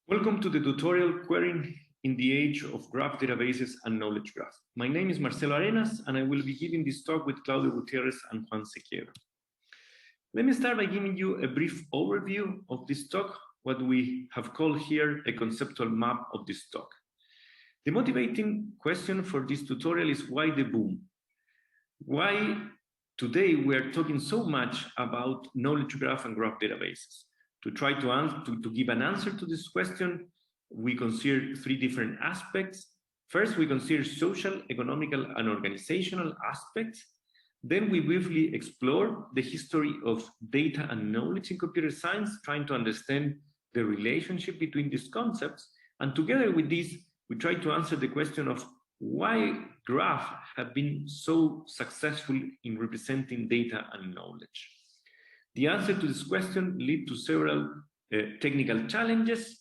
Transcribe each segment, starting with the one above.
Welcome to the tutorial Querying in the Age of Graph Databases and Knowledge Graph. My name is Marcelo Arenas, and I will be giving this talk with Claudio Gutierrez and Juan Sequeira. Let me start by giving you a brief overview of this talk, what we have called here a conceptual map of this talk. The motivating question for this tutorial is why the boom? Why today we are talking so much about knowledge graph and graph databases? To try to give an answer to this question, we consider three different aspects. First, we consider social, economical, and organizational aspects. Then we briefly explore the history of data and knowledge in computer science, trying to understand the relationship between these concepts. And together with this, we try to answer the question of why graphs have been so successful in representing data and knowledge. The answer to this question leads to several technical challenges.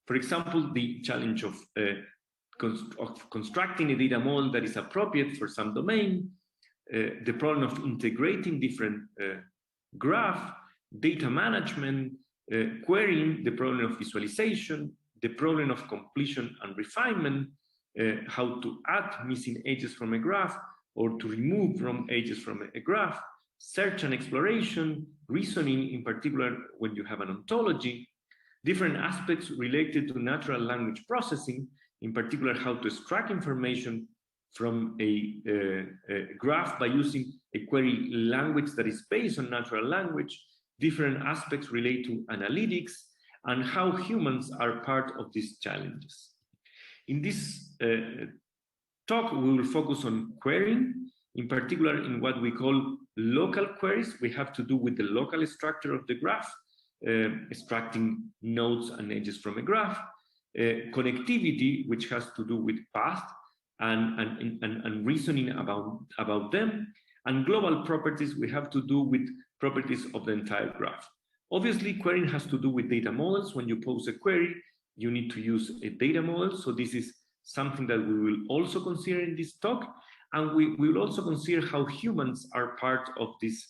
For example, the challenge of constructing a data model that is appropriate for some domain, the problem of integrating different graph, data management, querying, the problem of visualization, the problem of completion and refinement, how to add missing edges from a graph or to remove wrong edges from a graph, search and exploration, reasoning, in particular when you have an ontology, different aspects related to natural language processing, in particular how to extract information from a graph by using a query language that is based on natural language, different aspects related to analytics, and how humans are part of these challenges. In this talk, we will focus on querying, in particular in what we call local queries. We have to do with the local structure of the graph, extracting nodes and edges from a graph, connectivity, which has to do with path and reasoning about them, and global properties, we have to do with properties of the entire graph. Obviously, querying has to do with data models. When you pose a query, you need to use a data model. So this is something that we will also consider in this talk. And we will also consider how humans are part of these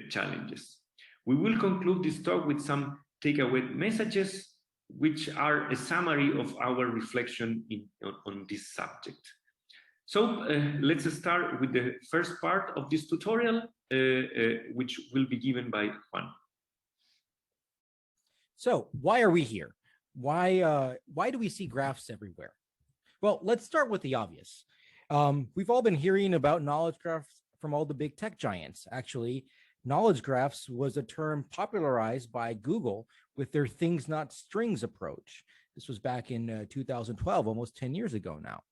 challenges. We will conclude this talk with some takeaway messages, which are a summary of our reflection on this subject. So let's start with the first part of this tutorial, which will be given by Juan. So why are we here? Why do we see graphs everywhere? Well, let's start with the obvious. We've all been hearing about knowledge graphs from all the big tech giants. Actually, knowledge graphs was a term popularized by Google with their things not strings approach. This was back in 2012, almost 10 years ago now.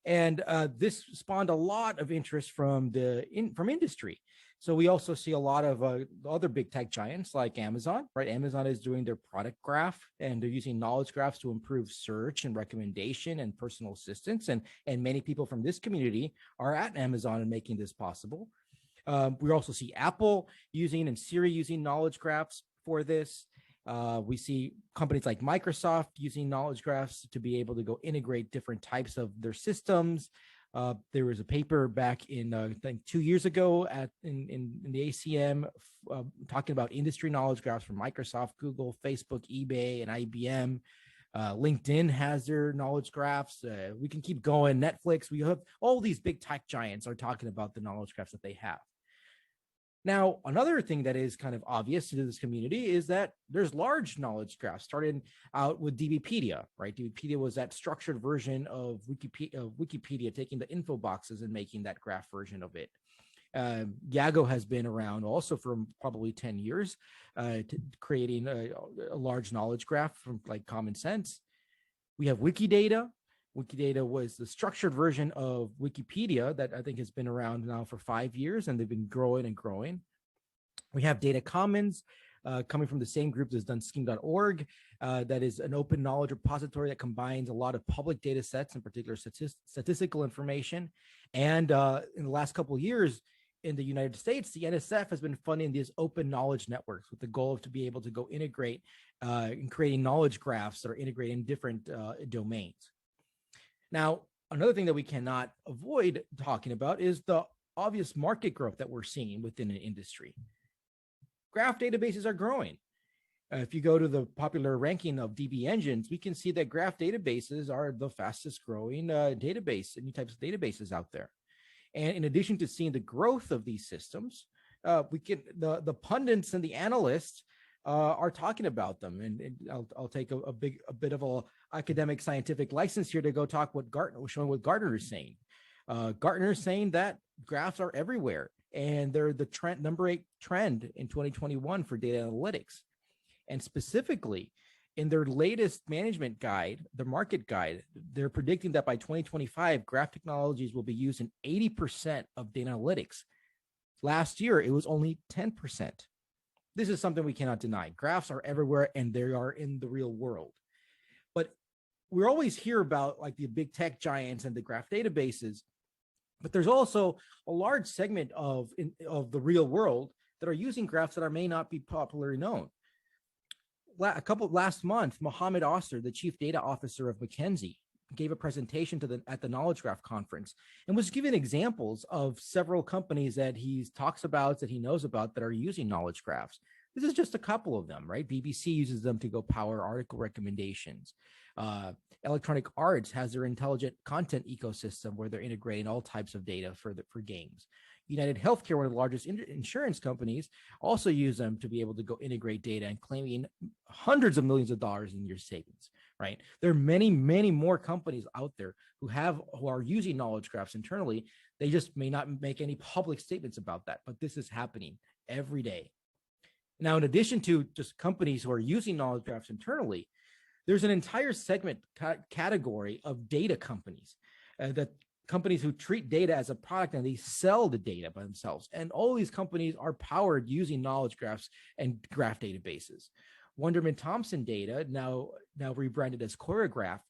And this spawned a lot of interest from industry. So we also see a lot of other big tech giants like Amazon, right? Amazon is doing their product graph, and they're using knowledge graphs to improve search and recommendation and personal assistance. And many people from this community are at Amazon and making this possible. We also see Apple using and Siri using knowledge graphs for this. We see companies like Microsoft using knowledge graphs to be able to go integrate different types of their systems. There was a paper back in, I think 2 years ago in the ACM talking about industry knowledge graphs from Microsoft, Google, Facebook, eBay, and IBM. LinkedIn has their knowledge graphs. We can keep going. Netflix, we have all these big tech giants are talking about the knowledge graphs that they have. Now, another thing that is kind of obvious to this community is that there's large knowledge graphs, starting out with DBpedia, right? DBpedia was that structured version of Wikipedia, taking the info boxes and making that graph version of it. Yago has been around also for probably 10 years, creating a large knowledge graph from like Common Sense. We have Wikidata. Wikidata was the structured version of Wikipedia that I think has been around now for 5 years, and they've been growing and growing. We have Data Commons coming from the same group that's done scheme.org. That is an open knowledge repository that combines a lot of public data sets, in particular statistical information. And in the last couple of years in the United States, the NSF has been funding these open knowledge networks with the goal of to be able to go integrate in creating knowledge graphs that are integrating different domains. Now, another thing that we cannot avoid talking about is the obvious market growth that we're seeing within an industry. Graph databases are growing. If you go to the popular ranking of DB engines, we can see that graph databases are the fastest growing database, new types of databases out there. And in addition to seeing the growth of these systems, we can the pundits and the analysts are talking about them. And I'll take a bit of a academic scientific license here to go talk showing what Gartner is saying. Gartner is saying that graphs are everywhere, and they're the number 8 trend in 2021 for data analytics. And specifically, in their latest management guide, the market guide, they're predicting that by 2025, graph technologies will be used in 80% of data analytics. Last year, it was only 10%. This is something we cannot deny. Graphs are everywhere, and they are in the real world. But we always hear about like the big tech giants and the graph databases, but there's also a large segment of the real world that are using graphs that may not be popularly known. Last month, Mohammed Oster, the chief data officer of McKinsey, gave a presentation at the Knowledge Graph conference and was giving examples of several companies that he talks about, that he knows about, that are using knowledge graphs. This is just a couple of them, right? BBC uses them to go power article recommendations. Electronic Arts has their intelligent content ecosystem where they're integrating all types of data for games. United Healthcare, one of the largest insurance companies, also use them to be able to go integrate data and claiming hundreds of millions of dollars in your savings, right? There are many, many more companies out there who are using knowledge graphs internally. They just may not make any public statements about that, but this is happening every day. Now, in addition to just companies who are using knowledge graphs internally, there's an entire segment category of data companies that companies who treat data as a product and they sell the data by themselves. And all these companies are powered using knowledge graphs and graph databases. Wunderman Thompson Data, now rebranded as Choreograph,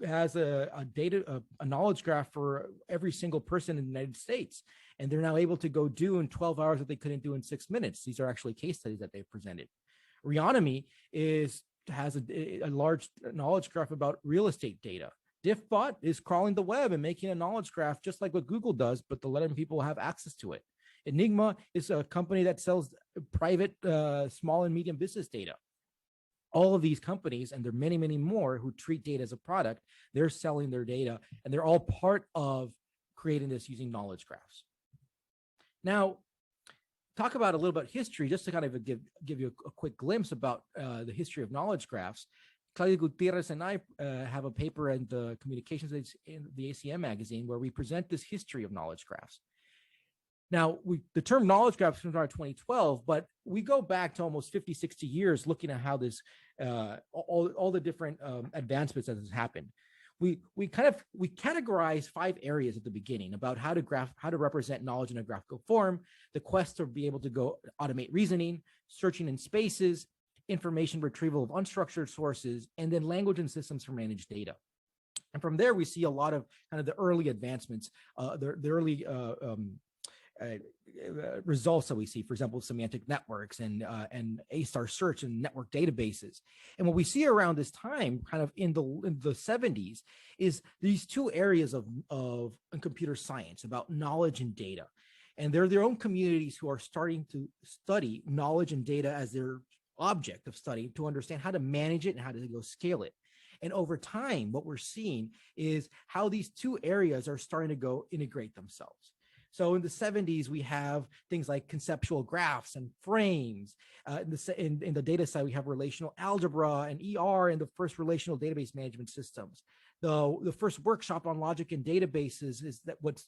has a knowledge graph for every single person in the United States. And they're now able to go do in 12 hours what they couldn't do in 6 minutes. These are actually case studies that they've presented. Reonomy has a large knowledge graph about real estate data. Diffbot is crawling the web and making a knowledge graph just like what Google does, but to letting people have access to it. Enigma is a company that sells private small and medium business data. All of these companies, and there are many, many more who treat data as a product, they're selling their data, and they're all part of creating this using knowledge graphs. Now, talk about a little bit history, just to kind of give you a quick glimpse about the history of knowledge graphs. Claudia Gutierrez and I have a paper in the Communications in the ACM magazine where we present this history of knowledge graphs. Now, the term knowledge graphs comes out of 2012, but we go back to almost 50, 60 years looking at how this, all the different advancements that has happened. We categorize 5 areas at the beginning about how to represent knowledge in a graphical form, the quest to be able to go automate reasoning, searching in spaces, information retrieval of unstructured sources, and then language and systems for managed data. And from there, we see a lot of kind of the early advancements, the early results that we see, for example, semantic networks and A-star search and network databases. And what we see around this time, kind of in the 70s, is these 2 areas of computer science about knowledge and data. And they're their own communities who are starting to study knowledge and data as their object of study to understand how to manage it and how to go scale it. And over time, what we're seeing is how these 2 areas are starting to go integrate themselves. So in the 70s, we have things like conceptual graphs and frames. In the data side, we have relational algebra and ER and the first relational database management systems. The first workshop on logic and databases is that what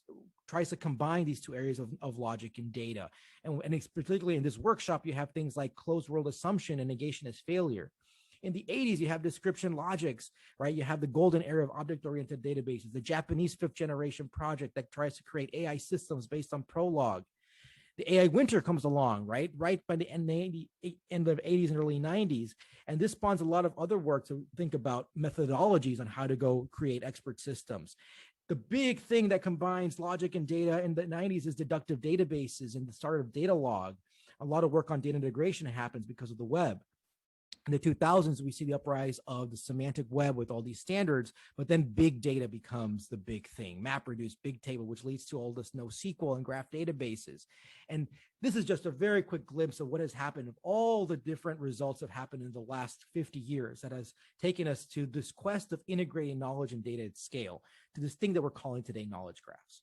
tries to combine these 2 areas of logic and data. And it's particularly in this workshop, you have things like closed world assumption and negation as failure. In the 80s, you have description logics, right? You have the golden era of object-oriented databases, the Japanese 5th generation project that tries to create AI systems based on Prolog. The AI winter comes along, right by the end of the 80s and early 90s. And this spawns a lot of other work to think about methodologies on how to go create expert systems. The big thing that combines logic and data in the 90s is deductive databases and the start of Datalog. A lot of work on data integration happens because of the web. In the 2000s, we see the uprise of the semantic web with all these standards, but then big data becomes the big thing. MapReduce, Bigtable, which leads to all this NoSQL and graph databases. And this is just a very quick glimpse of what has happened, of all the different results that have happened in the last 50 years that has taken us to this quest of integrating knowledge and data at scale, to this thing that we're calling today knowledge graphs.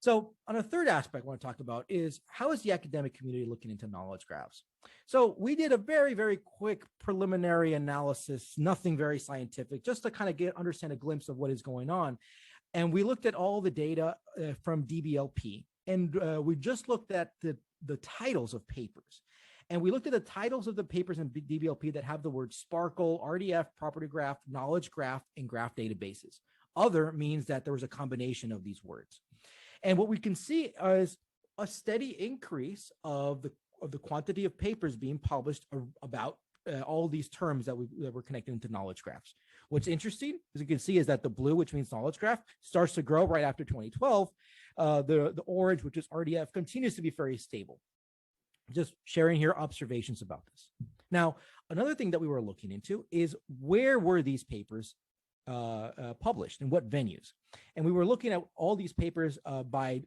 So on a third aspect I want to talk about is, how is the academic community looking into knowledge graphs? So we did a very, very quick preliminary analysis, nothing very scientific, just to kind of understand a glimpse of what is going on. And we looked at all the data from DBLP, and we just looked at the titles of papers. And we looked at the titles of the papers in DBLP that have the word SPARQL, RDF, property graph, knowledge graph, and graph databases. Other means that there was a combination of these words. And what we can see is a steady increase of the quantity of papers being published about all these terms that we're connecting to knowledge graphs. What's interesting, as you can see, is that the blue, which means knowledge graph, starts to grow right after 2012. The orange, which is RDF, continues to be very stable. Just sharing here observations about this. Now, another thing that we were looking into is, where were these papers published and what venues? And we were looking at all these papers by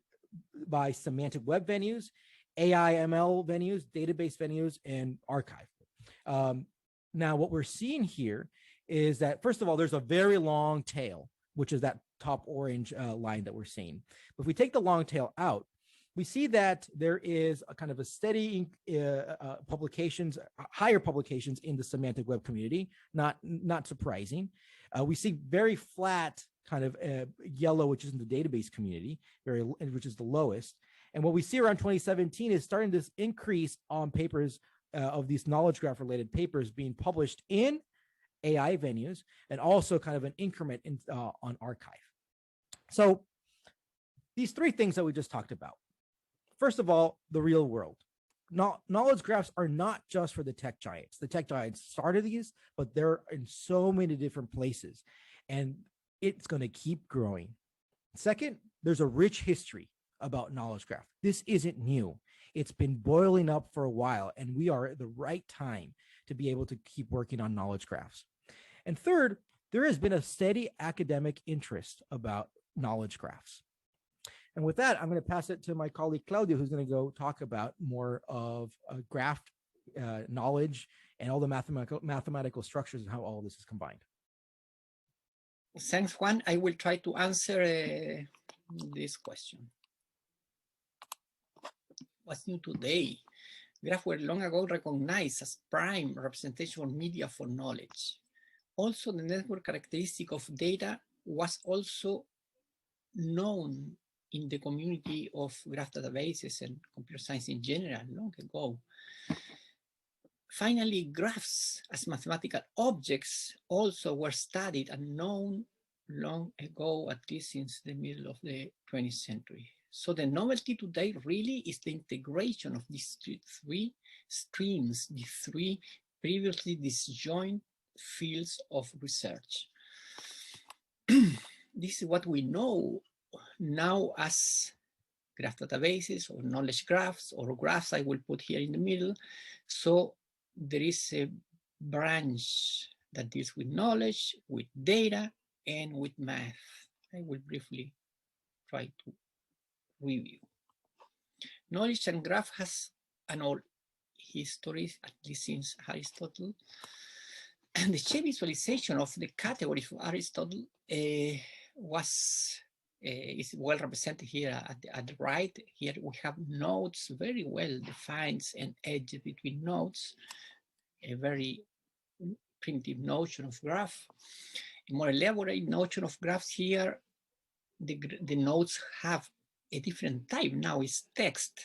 semantic web venues, AI ML venues, database venues, and archive. Now, what we're seeing here is that, first of all, there's a very long tail, which is that top orange line that we're seeing. But if we take the long tail out, we see that there is a kind of a steady publications, higher publications in the semantic web community, not surprising. We see very flat kind of yellow, which is in the database community, which is the lowest. And what we see around 2017 is starting this increase on papers of these knowledge graph related papers being published in AI venues, and also kind of an increment in, on archive. So these three things that we just talked about. First of all, the real world. Knowledge graphs are not just for the tech giants. The tech giants started these, but they're in so many different places, and it's going to keep growing. Second, there's a rich history about knowledge graph. This isn't new. It's been boiling up for a while, and we are at the right time to be able to keep working on knowledge graphs. And third, there has been a steady academic interest about knowledge graphs. And with that, I'm going to pass it to my colleague Claudio, who's going to go talk about more of graph knowledge and all the mathematical structures and how all of this is combined. Thanks, Juan. I will try to answer this question. What's new today? Graphs were long ago recognized as prime representation of media for knowledge. Also, the network characteristic of data was also known in the community of graph databases and computer science in general long ago. Finally, graphs as mathematical objects also were studied and known long ago, at least since the middle of the 20th century. So the novelty today really is the integration of these three streams, the three previously disjoint fields of research. This is what we know now as graph databases or knowledge graphs, or graphs I will put here in the middle. So there is a branch that deals with knowledge, with data, and with math. I will briefly try to review. Knowledge and graph has an old history, at least since Aristotle. And the shape visualization of the category of Aristotle is well represented here at the right. Here we have nodes very well defined and edges between nodes, a very primitive notion of graph. A more elaborate notion of graphs here, the nodes have a different type. Now it's text.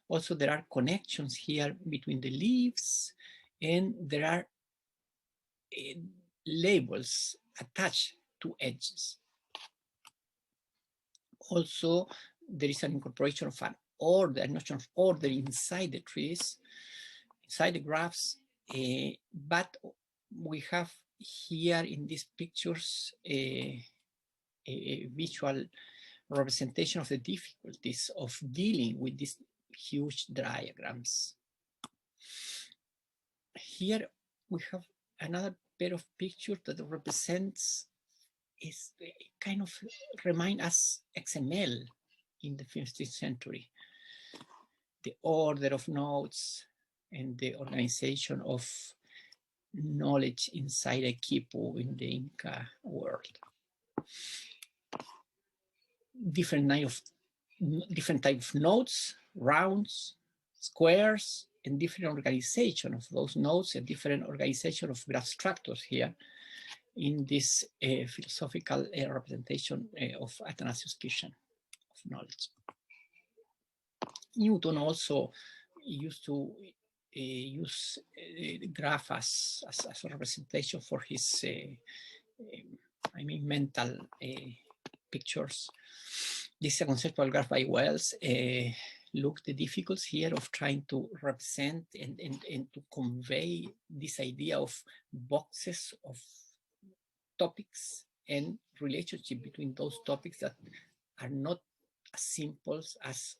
Also, there are connections here between the leaves, and there are labels attached to edges. Also, there is an incorporation of an order, a notion of order inside the trees, inside the graphs, but we have here in these pictures a visual representation of the difficulties of dealing with these huge diagrams. Here we have another pair of pictures that represents, is kind of remind us XML in the 15th century. The order of nodes and the organization of knowledge inside a quipu in the Inca world. Different type of nodes, rounds, squares, and different organization of those nodes and different organization of graph structures here in this philosophical representation of Athanasius Kirchen of knowledge. Newton also used to use the graph as a representation for his, I mean, mental pictures. This is a conceptual graph by Wells. Look the difficulties here of trying to represent and to convey this idea of boxes of topics and relationship between those topics that are not as simple as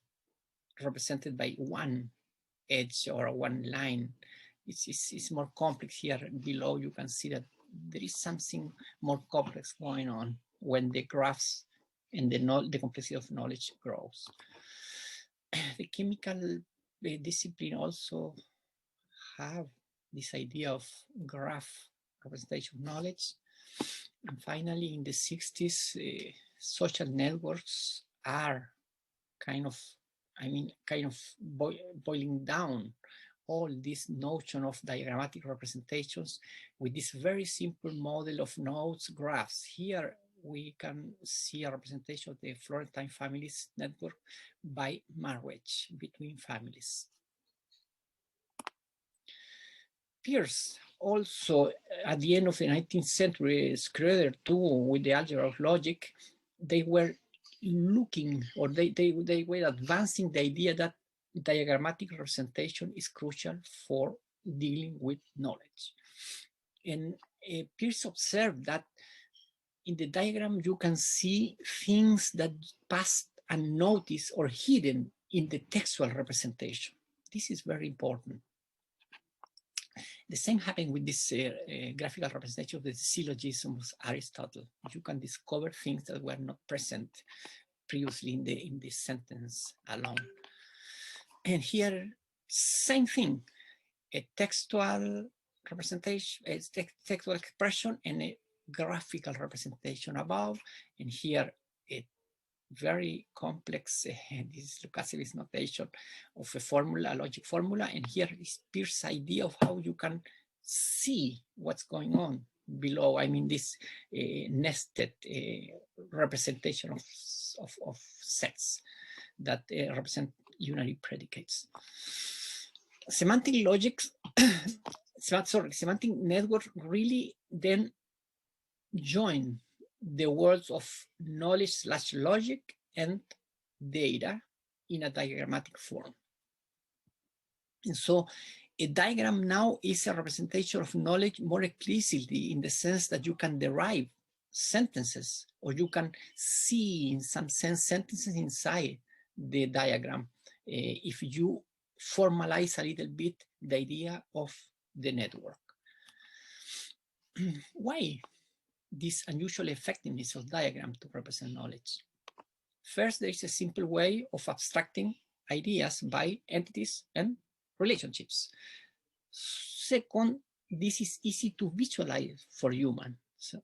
represented by one edge or one line. It's more complex here. Below you can see that there is something more complex going on when the graphs and the complexity of knowledge grows. The chemical discipline also have this idea of graph representation of knowledge. And finally, in the 60s, social networks are kind of boiling down all this notion of diagrammatic representations with this very simple model of nodes graphs. Here we can see a representation of the Florentine families network by marriage between families. Peirce also, at the end of the 19th century, Schroeder too, with the algebra of logic, they were looking, or they were advancing the idea that diagrammatic representation is crucial for dealing with knowledge. And Peirce observed that in the diagram you can see things that pass unnoticed or hidden in the textual representation. This is very important. The same happened with this graphical representation of the syllogism of Aristotle. You can discover things that were not present previously in the sentence alone. And here, same thing, a textual representation, a textual expression, and a graphical representation above. And here, a very complex, this Lukasiewicz notation of a formula, a logic formula. And here is Peirce's idea of how you can see what's going on below. I mean, this nested representation of sets that represent unary predicates. Semantic logic, semantic network really then join the worlds of knowledge/logic and data in a diagrammatic form. And so a diagram now is a representation of knowledge more explicitly, in the sense that you can derive sentences, or you can see in some sense sentences inside the diagram if you formalize a little bit the idea of the network. Why this unusual effectiveness of diagram to represent knowledge? First, there is a simple way of abstracting ideas by entities and relationships. Second, this is easy to visualize for humans. So,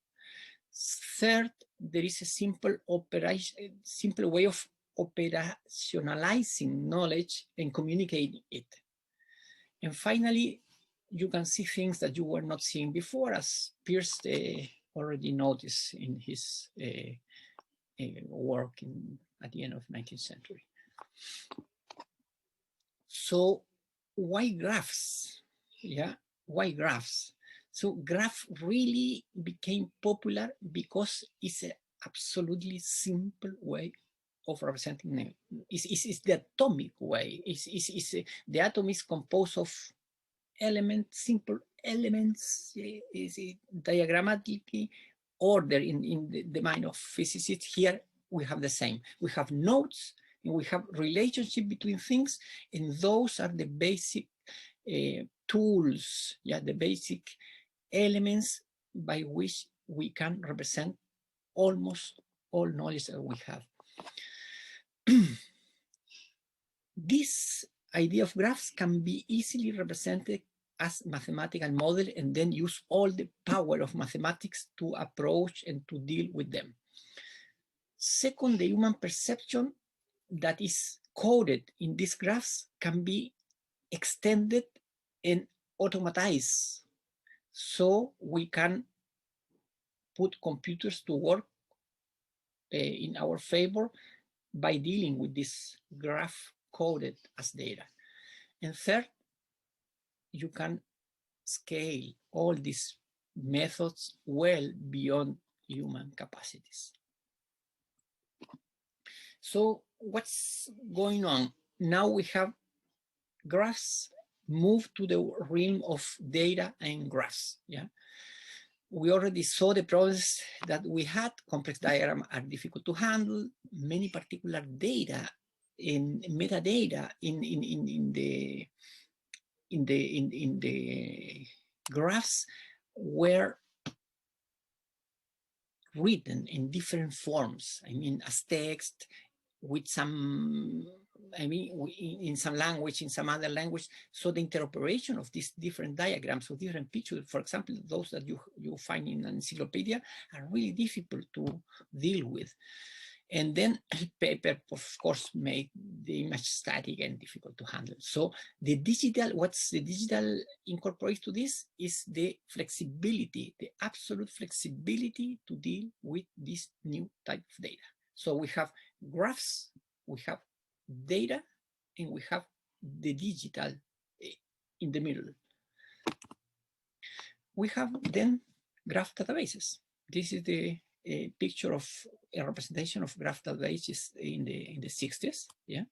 third, there is a simple way of operationalizing knowledge and communicating it. And finally, you can see things that you were not seeing before, as Peirce already noticed in his work at the end of the 19th century. So why graphs? Yeah, why graphs? So graph really became popular because it's an absolutely simple way of representing them. It's the atomic way. The atom is composed of elements, simple elements, is diagrammatically ordered in the mind of physicists. Here we have the same. We have nodes and we have relationship between things, and those are the basic tools, yeah, the basic elements by which we can represent almost all knowledge that we have. This idea of graphs can be easily represented as mathematical model and then use all the power of mathematics to approach and to deal with them. Second, the human perception that is coded in these graphs can be extended and automatized. So we can put computers to work in our favor by dealing with this graph coded as data. And third, you can scale all these methods well beyond human capacities. So what's going on? Now we have graphs move to the realm of data and graphs. Yeah, we already saw the problems that we had. Complex diagrams are difficult to handle. Many particular data in metadata in the graphs were written in different forms. I mean, as text, with some, I mean, in some language, in some other language. So the interoperation of these different diagrams of different pictures, for example, those that you find in an encyclopedia, are really difficult to deal with. And then paper, of course, made the image static and difficult to handle. So the digital, what's the digital incorporates to this is the flexibility, the absolute flexibility to deal with this new type of data. So we have graphs, we have data, and we have the digital in the middle. We have then graph databases. This is the picture of a representation of graph databases in the 60s, yeah.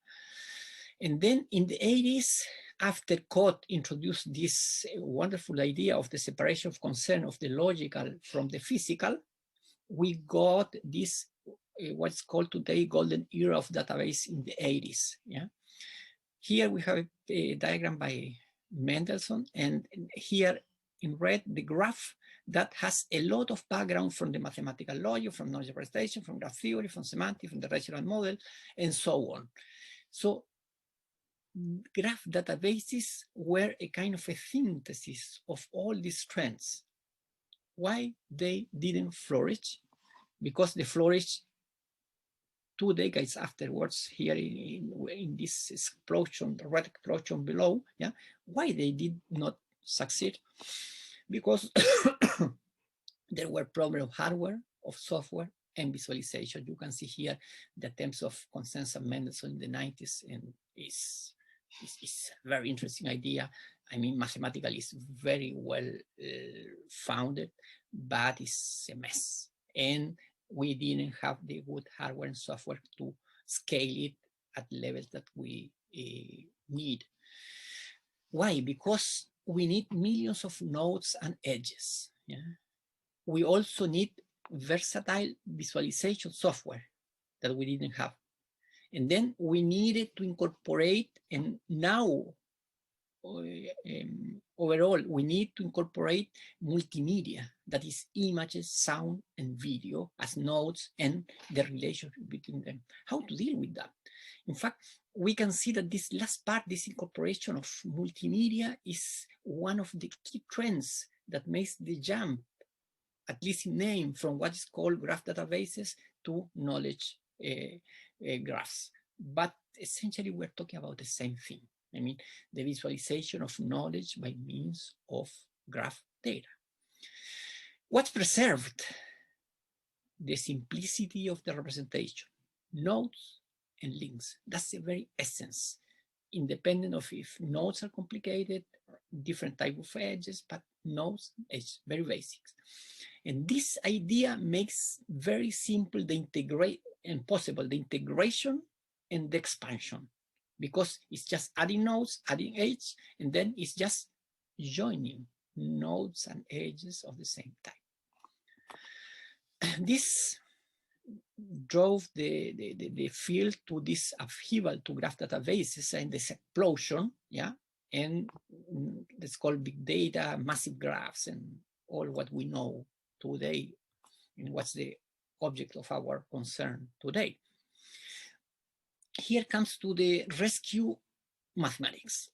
And then in the 80s, after Code introduced this wonderful idea of the separation of concern of the logical from the physical, we got this what's called today golden era of database in the 80s. Yeah, here we have a diagram by Mendelssohn, and here in red the graph that has a lot of background from the mathematical logic, from knowledge representation, from graph theory, from semantics, from the rational model, and so on. So graph databases were a kind of a synthesis of all these trends. Why they didn't flourish? Because they flourished 2 decades afterwards here in this explosion, the red explosion below. Yeah, why they did not succeed? Because there were problems of hardware, of software, and visualization. You can see here the attempts of consensus Mendelssohn in the 90s, and it's a very interesting idea. I mean, mathematically, it's very well founded, but it's a mess. And we didn't have the good hardware and software to scale it at levels that we need. Why? Because we need millions of nodes and edges. Yeah? We also need versatile visualization software that we didn't have. And then we needed to incorporate, and now overall, we need to incorporate multimedia, that is images, sound, and video as nodes and the relationship between them. How to deal with that? In fact, we can see that this last part, this incorporation of multimedia, is one of the key trends that makes the jump, at least in name, from what is called graph databases to knowledge graphs. But essentially, we're talking about the same thing. I mean, the visualization of knowledge by means of graph data. What's preserved? The simplicity of the representation, nodes and links. That's the very essence, independent of if nodes are complicated, different type of edges, but nodes is very basic. And this idea makes very simple the integrate and possible the integration and the expansion, because it's just adding nodes, adding edge, and then it's just joining nodes and edges of the same type. This drove the field to this upheaval to graph databases and this explosion, yeah, and let's call big data, massive graphs, and all what we know today, and what's the object of our concern today. Here comes to the rescue mathematics.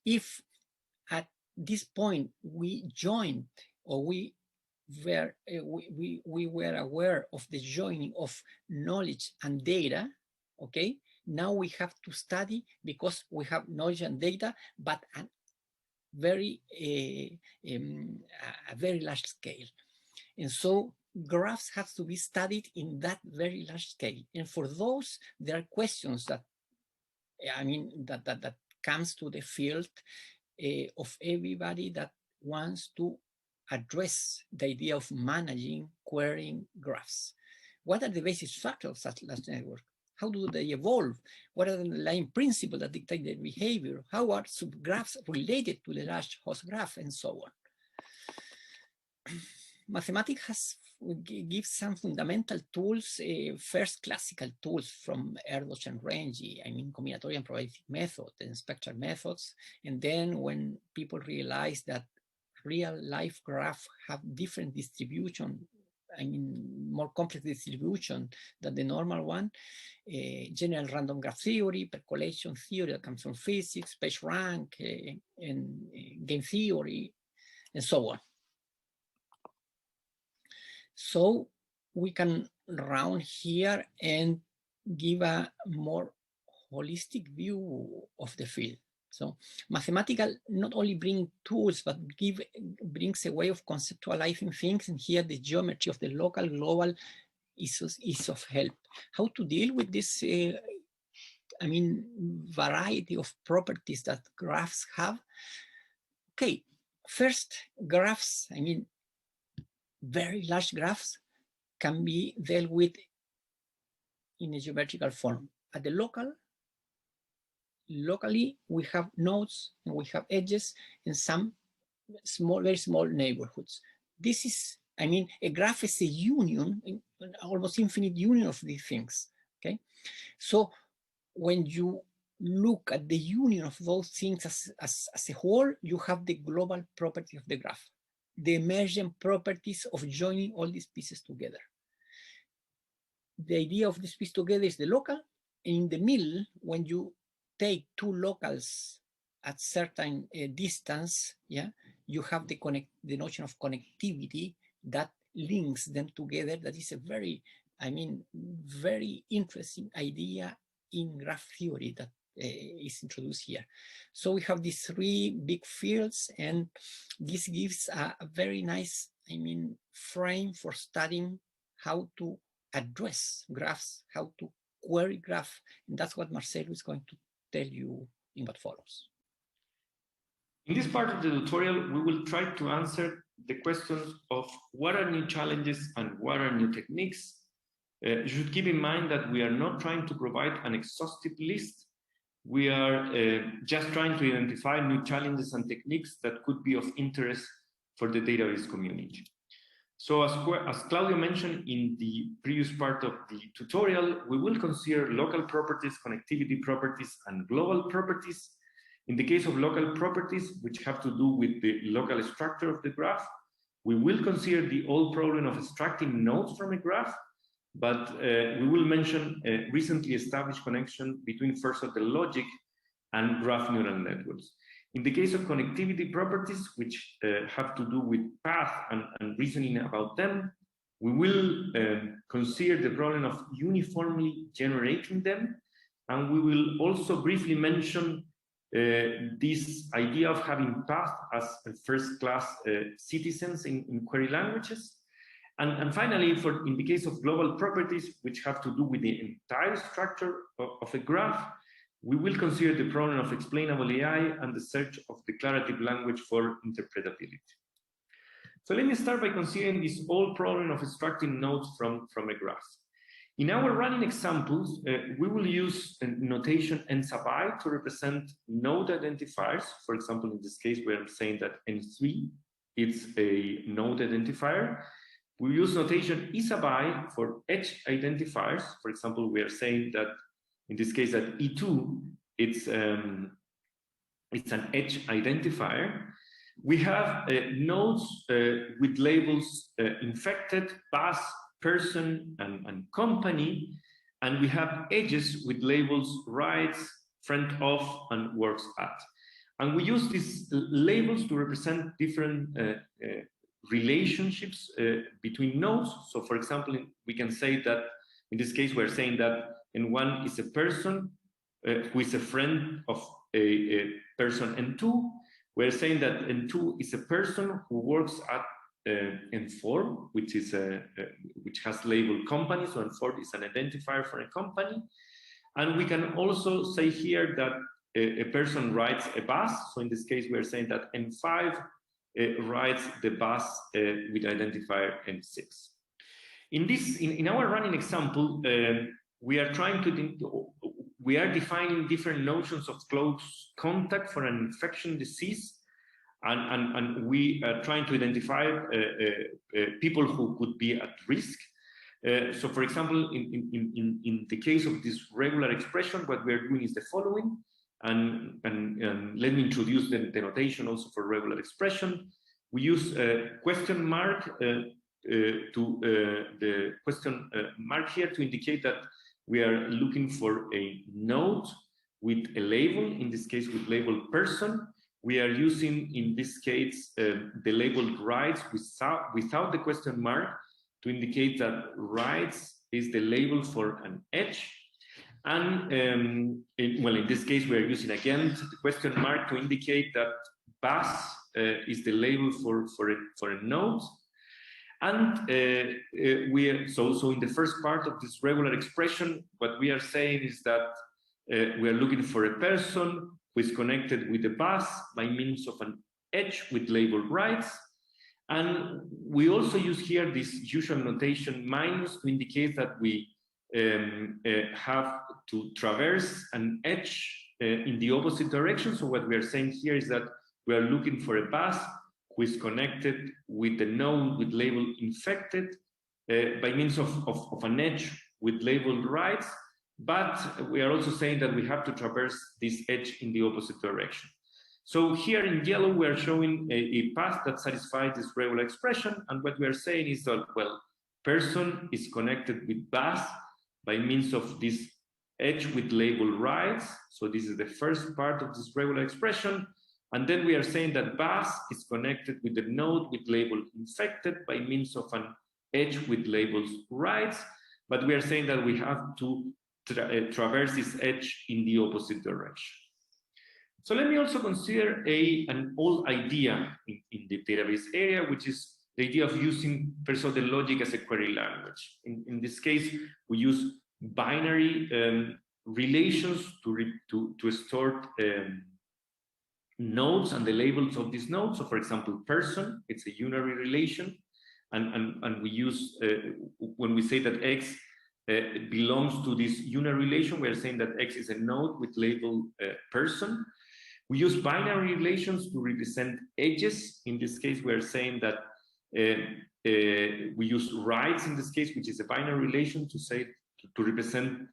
If at this point we joined, or we were aware of the joining of knowledge and data, okay, now we have to study, because we have knowledge and data, but a very large scale. And so graphs have to be studied in that very large scale. And for those, there are questions that, I mean, that comes to the field of everybody that wants to address the idea of managing, querying graphs. What are the basic structures of such large network? How do they evolve? What are the underlying principles that dictate their behavior? How are subgraphs related to the large host graph, and so on? Mathematics gives some fundamental tools, first classical tools from Erdős and Renyi, I mean combinatorial and probabilistic method and spectral methods. And then when people realize that real life graphs have different distribution, I mean more complex distribution than the normal one, general random graph theory, percolation theory that comes from physics, PageRank, and game theory, and so on. So we can round here and give a more holistic view of the field. So mathematical not only bring tools, but brings a way of conceptualizing things. And here the geometry of the local global is of help. How to deal with this, I mean, variety of properties that graphs have. Okay, first, graphs, I mean, very large graphs can be dealt with in a geometrical form. At the locally, we have nodes and we have edges and some small, very small neighborhoods. This is, I mean, a graph is a union, almost infinite union of these things, okay? So when you look at the union of those things as a whole, you have the global property of the graph, the emergent properties of joining all these pieces together. The idea of this piece together is the local, and in the middle, when you take two locals at certain distance, yeah, you have the notion of connectivity that links them together. That is a very, I mean, very interesting idea in graph theory that is introduced here. So we have these three big fields, and this gives a very nice, I mean, frame for studying how to address graphs, how to query graph, and that's what Marcelo is going to tell you in what follows. In this part of the tutorial, we will try to answer the questions of what are new challenges and what are new techniques. You should keep in mind that we are not trying to provide an exhaustive list. We are just trying to identify new challenges and techniques that could be of interest for the database community. So as Claudio mentioned in the previous part of the tutorial, we will consider local properties, connectivity properties, and global properties. In the case of local properties, which have to do with the local structure of the graph, we will consider the old problem of extracting nodes from a graph, but we will mention a recently established connection between first-order logic and graph neural networks. In the case of connectivity properties, which have to do with path and reasoning about them, we will consider the problem of uniformly generating them, and we will also briefly mention this idea of having path as first-class citizens in query languages. And finally, in the case of global properties, which have to do with the entire structure of a graph, we will consider the problem of explainable AI and the search of declarative language for interpretability. So let me start by considering this old problem of extracting nodes from a graph. In our running examples, we will use a notation n sub I to represent node identifiers. For example, in this case, where I'm saying that n3 is a node identifier. We use notation e sub I for edge identifiers. For example, we are saying that in this case that E2, it's it's an edge identifier. We have nodes with labels infected, pass, person, and company. And we have edges with labels writes, friend of, and works at. And we use these labels to represent different relationships between nodes. So for example, we can say that, in this case, we're saying that N1 is a person who is a friend of a person N2. We're saying that N2 is a person who works at N4, which has labeled company. So N4 is an identifier for a company. And we can also say here that a person writes a bus. So in this case, we are saying that N5 writes the bus with identifier N6. In our running example, we are defining different notions of close contact for an infection disease. And we are trying to identify people who could be at risk. So for example, in the case of this regular expression, what we are doing is the following. And let me introduce the notation also for regular expression. We use a question mark the question mark here to indicate that we are looking for a node with a label, in this case with label person. We are using, in this case, the labeled rights without the question mark to indicate that rights is the label for an edge. And well, in this case, we are using again the question mark to indicate that bus is the label for a node. And so in the first part of this regular expression, what we are saying is that we are looking for a person who is connected with the bus by means of an edge with labeled rights. And we also use here this usual notation minus to indicate that we have to traverse an edge in the opposite direction. So what we are saying here is that we are looking for a bus who is connected with the node with label infected by means of an edge with labeled rights. But we are also saying that we have to traverse this edge in the opposite direction. So here in yellow, we are showing a path that satisfies this regular expression. And what we are saying is that, well, person is connected with bus by means of this edge with label rights. So this is the first part of this regular expression. And then we are saying that bus is connected with the node with label infected by means of an edge with labels rights. But we are saying that we have to traverse this edge in the opposite direction. So let me also consider an old idea in the database area, which is the idea of using perceived logic as a query language. In this case, we use binary relations to store nodes and the labels of these nodes. So for example, person, it's a unary relation. And we use, when we say that X belongs to this unary relation, we are saying that X is a node with label person. We use binary relations to represent edges. In this case, we are saying that we use rights in this case, which is a binary relation to represent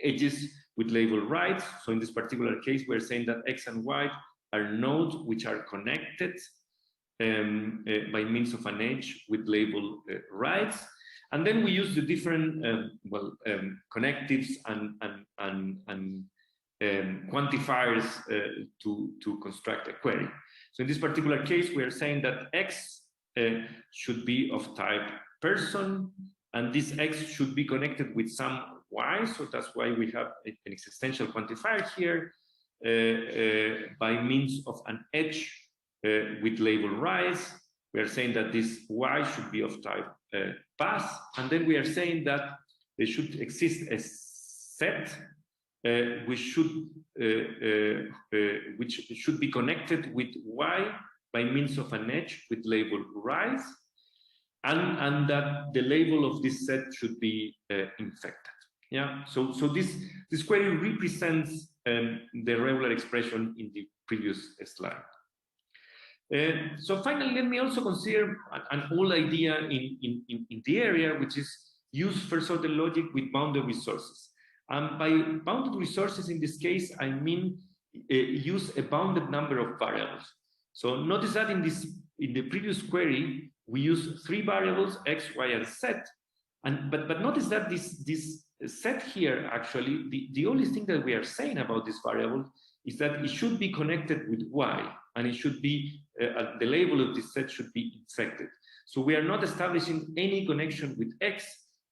edges with label rights. So in this particular case, we're saying that X and Y are nodes which are connected by means of an edge with label rights. And then we use the different connectives and quantifiers to construct a query. So in this particular case, we are saying that X should be of type person, and this X should be connected with some Y. So that's why we have an existential quantifier here by means of an edge with label rise. We are saying that this Y should be of type pass, and then we are saying that there should exist a set which should be connected with Y by means of an edge with label rise, and that the label of this set should be infected. Yeah. So this query represents the regular expression in the previous slide. So finally, let me also consider an old idea in the area, which is use first-order logic with bounded resources. By bounded resources, in this case, I mean use a bounded number of variables. So notice that in the previous query, we use 3 variables, x, y, and z. But notice that this set here, actually, the only thing that we are saying about this variable is that it should be connected with y, and it should be, the label of this set should be infected. So we are not establishing any connection with x,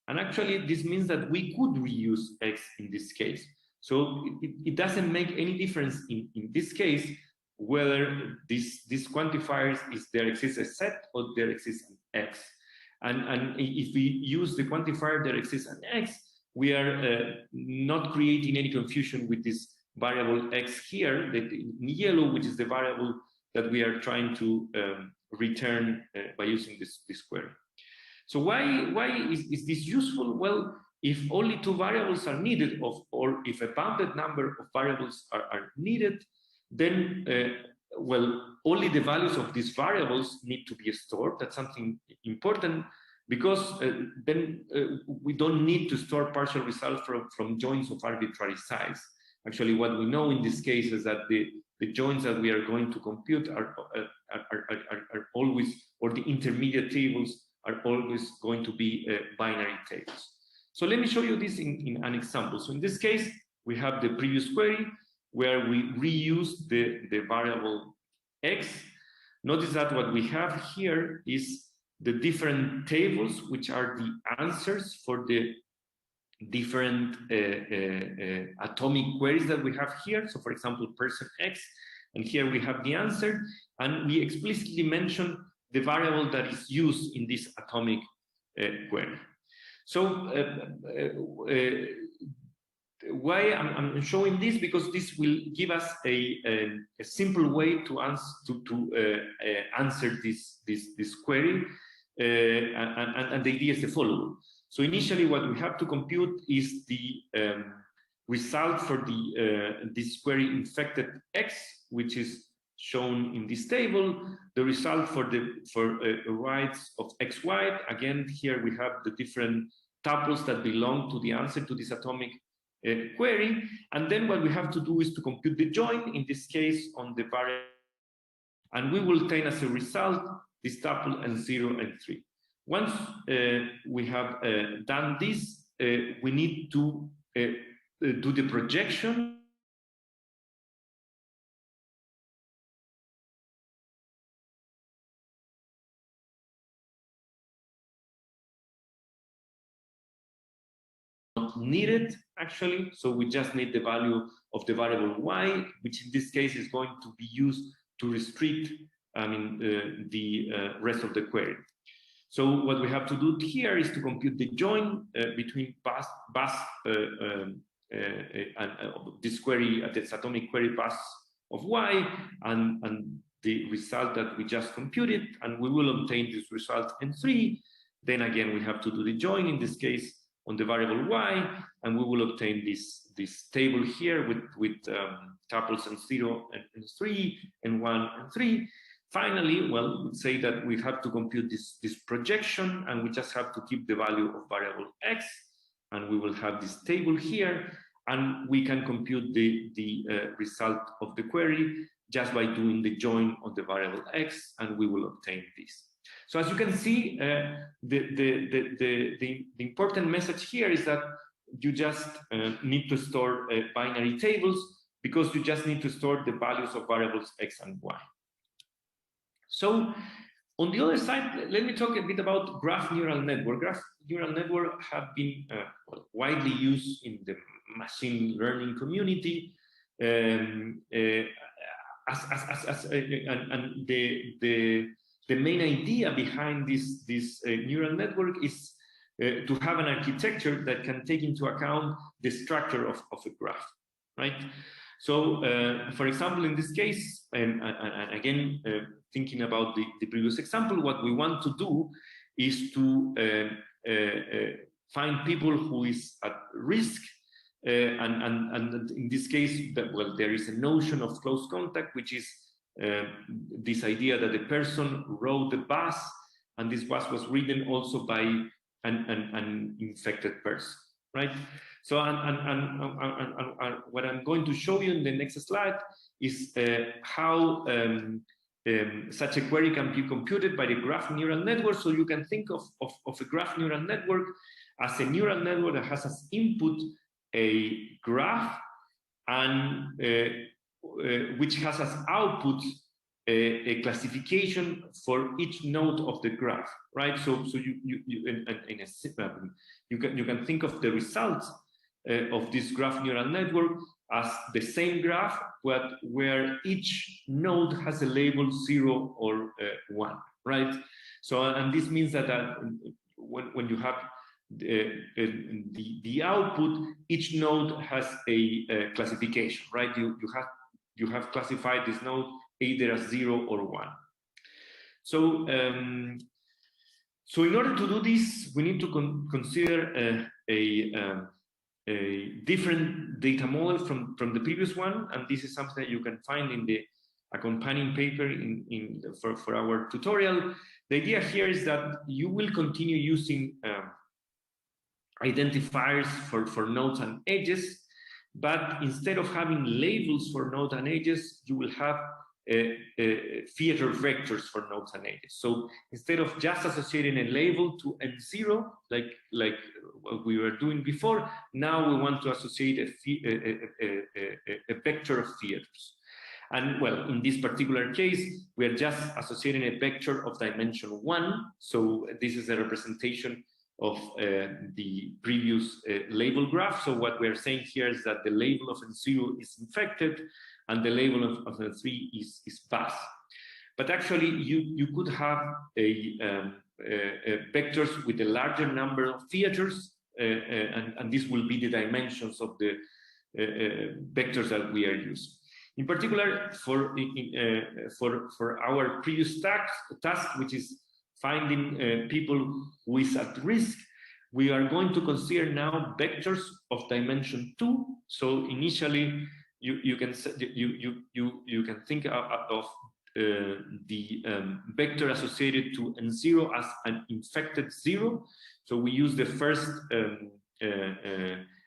and actually this means that we could reuse x in this case. So it doesn't make any difference in this case whether this quantifiers is there exists a set or there exists an x. And if we use the quantifier there exists an x, we are not creating any confusion with this variable x here, that in yellow, which is the variable that we are trying to return by using this query. So why is this useful? Well, if only 2 variables are needed, or if a bounded number of variables are needed, then well, only the values of these variables need to be stored. That's something important, because then we don't need to store partial results from joins of arbitrary size. Actually, what we know in this case is that the joins that we are going to compute are always, or the intermediate tables are always going to be binary tables. So let me show you this in an example. So in this case, we have the previous query where we reuse the variable x. Notice that what we have here is the different tables, which are the answers for the different atomic queries that we have here. So for example, person x, and here we have the answer, and we explicitly mention the variable that is used in this atomic query. So why I'm showing this? Because this will give us a simple way to answer this query, and the idea is the following. So initially, what we have to compute is the result for this query infected x, which is shown in this table. The result for rights of xy. Again, here we have the different tuples that belong to the answer to this atomic query. And then what we have to do is to compute the join, in this case, on the variable. And we will obtain as a result this tuple and 0 and 3. Once we have done this, we need to do the projection. Not needed, actually, so we just need the value of the variable y, which in this case is going to be used to restrict, the rest of the query. So what we have to do here is to compute the join between this query, this atomic query pass of y, and the result that we just computed, and we will obtain this result in 3. Then again, we have to do the join, in this case, on the variable y, and we will obtain this table here with tuples and 0 and 3 and 1 and 3. Finally, well, we'd say that we have to compute this projection, and we just have to keep the value of variable x, and we will have this table here, and we can compute the result of the query just by doing the join on the variable x, and we will obtain this. So as you can see, the important message here is that you just need to store binary tables, because you just need to store the values of variables x and y. So on the other side, let me talk a bit about graph neural network. Graph neural network have been widely used in the machine learning community, and the main idea behind this neural network is to have an architecture that can take into account the structure of a graph, right? So, for example, in this case, and again, thinking about the previous example, what we want to do is to find people who is at risk, and in this case, well, there is a notion of close contact, which is this idea that the person rode the bus, and this bus was ridden also by an infected person, right? So, what I'm going to show you in the next slide is how such a query can be computed by the graph neural network. So you can think of a graph neural network as a neural network that has as input a graph and which has as output a classification for each node of the graph, right? So you can think of the results of this graph neural network as the same graph, but where each node has a label 0 or 1, right? So, and this means that when you have the output, each node has a classification, right? You have classified this node either as 0 or 1. So, so in order to do this, we need to consider a different data model from the previous one, and this is something that you can find in the accompanying paper for our tutorial. The idea here is that you will continue using identifiers for nodes and edges, but instead of having labels for nodes and edges, you will have theater vectors for nodes and edges. So instead of just associating a label to N0, like what we were doing before, now we want to associate a vector of theaters. And well, in this particular case, we are just associating a vector of dimension 1. So this is a representation of the previous label graph. So what we're saying here is that the label of N0 is infected and the label of N3 is Buzz. But actually, you could have vectors with a larger number of theaters, and this will be the dimensions of the vectors that we are using. In particular, for our previous task, which is finding people who is at risk, we are going to consider now vectors of dimension 2. So initially, you can think of the vector associated to N0 as an infected 0. So we use the first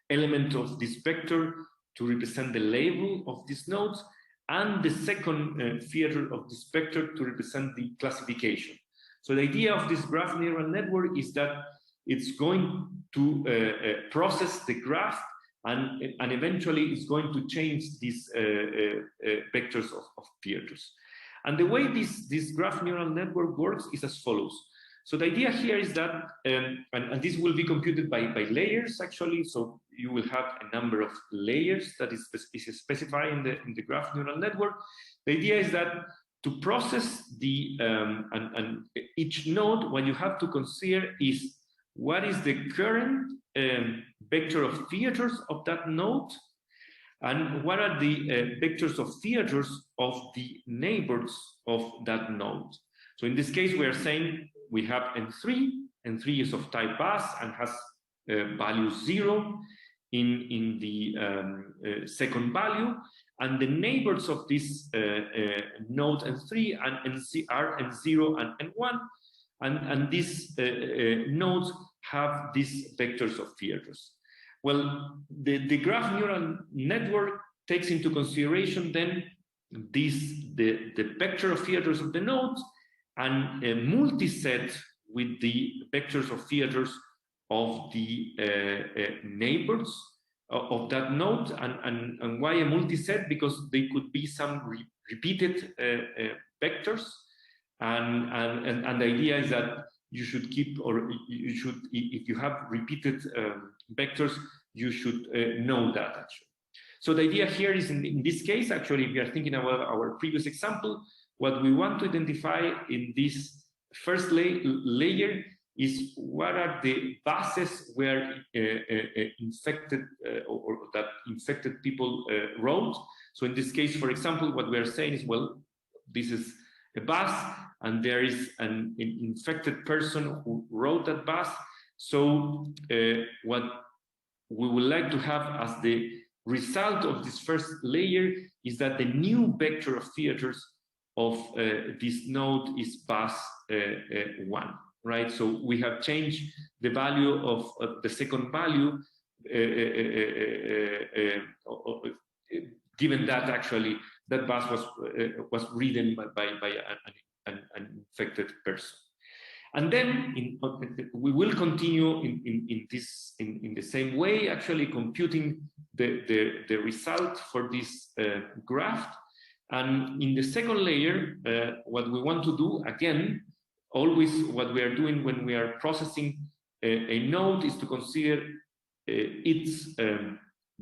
element of this vector to represent the label of these nodes, and the second theater of this vector to represent the classification. So the idea of this graph neural network is that it's going to process the graph and eventually it's going to change these vectors of theaters. And the way this graph neural network works is as follows. So the idea here is that, and this will be computed by layers actually, so you will have a number of layers that is specified in the graph neural network. The idea is that to process the, and each node, what you have to consider is what is the current vector of theaters of that node, and what are the vectors of theaters of the neighbors of that node. So in this case, we are saying we have N3. N3 is of type Buzz and has value 0 in the second value, and the neighbors of this node N3 and NC are N0 and N1, and these nodes have these vectors of theaters. Well, the graph neural network takes into consideration then the vector of theaters of the nodes and a multiset with the vectors of theaters of the neighbors of that node. And why a multiset? Because they could be some repeated vectors, and the idea is that you should keep, or you should, if you have repeated vectors, you should know that actually. So the idea here is in this case, actually, if we are thinking about our previous example, what we want to identify in this first layer is what are the buses where infected or that infected people wrote. So in this case, for example, what we are saying is, well, this is a bus and there is an infected person who wrote that bus. So what we would like to have as the result of this first layer is that the new vector of theaters of this node is bus 1, right? So we have changed the value of the second value given that actually that bus was ridden by an infected person. And then we will continue in the same way, actually computing the result for this graph. And in the second layer, what we want to do, again, always what we are doing when we are processing a node is to consider its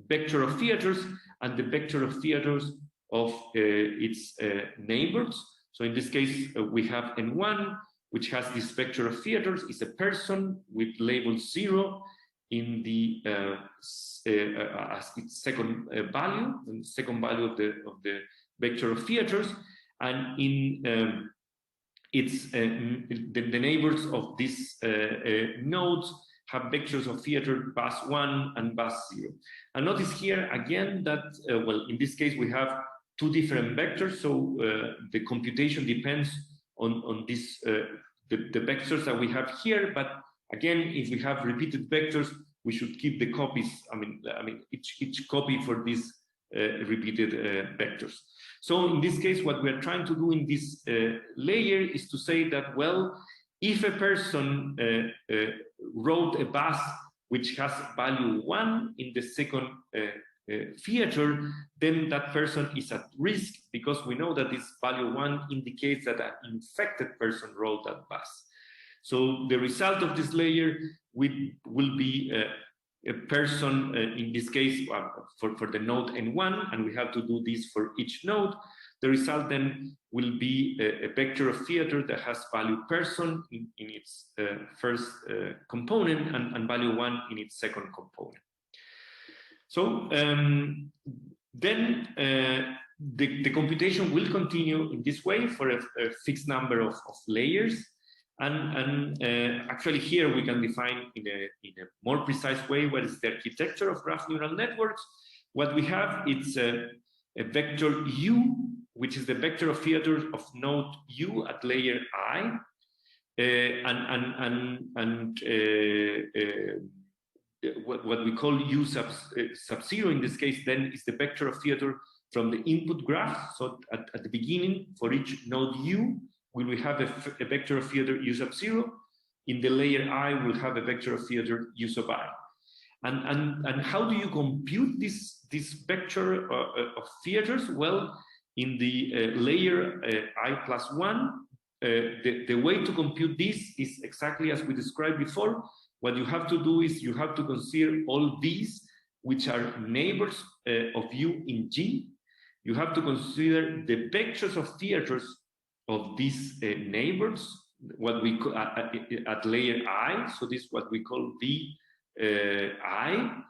vector of theaters and the vector of theaters of its neighbors. So in this case, we have N1, which has this vector of theaters, is a person with label 0 in the as its second value, and the second value of the vector of theaters, and in its the neighbors of these nodes have vectors of theater bus 1 and bus 0. And notice here again that well, in this case we have two different vectors, so the computation depends on this the vectors that we have here. But again, if we have repeated vectors, we should keep the copies. I mean each copy for these repeated vectors. So in this case, what we are trying to do in this layer is to say that, well, if a person wrote a bus which has value 1 in the second theater, then that person is at risk, because we know that this value 1 indicates that an infected person wrote that bus. So the result of this layer will be a person, in this case, for the node N1, and we have to do this for each node. The result then will be a vector of theater that has value person in its first component and value 1 in its second component. So then the computation will continue in this way for a fixed number of layers. And actually here we can define in a more precise way what is the architecture of graph neural networks. What we have is a vector U, which is the vector of theater of node U at layer I, what we call U sub 0 in this case then is the vector of theater from the input graph. So at the beginning, for each node U, we will have a vector of theater U sub 0. In the layer I, we'll have a vector of theater U sub I. And how do you compute this vector of theaters? Well, in the layer I plus 1, the way to compute this is exactly as we described before. What you have to do is you have to consider all these, which are neighbors of U in G. You have to consider the vectors of theaters of these neighbors, what we call at layer I. So this is what we call V I.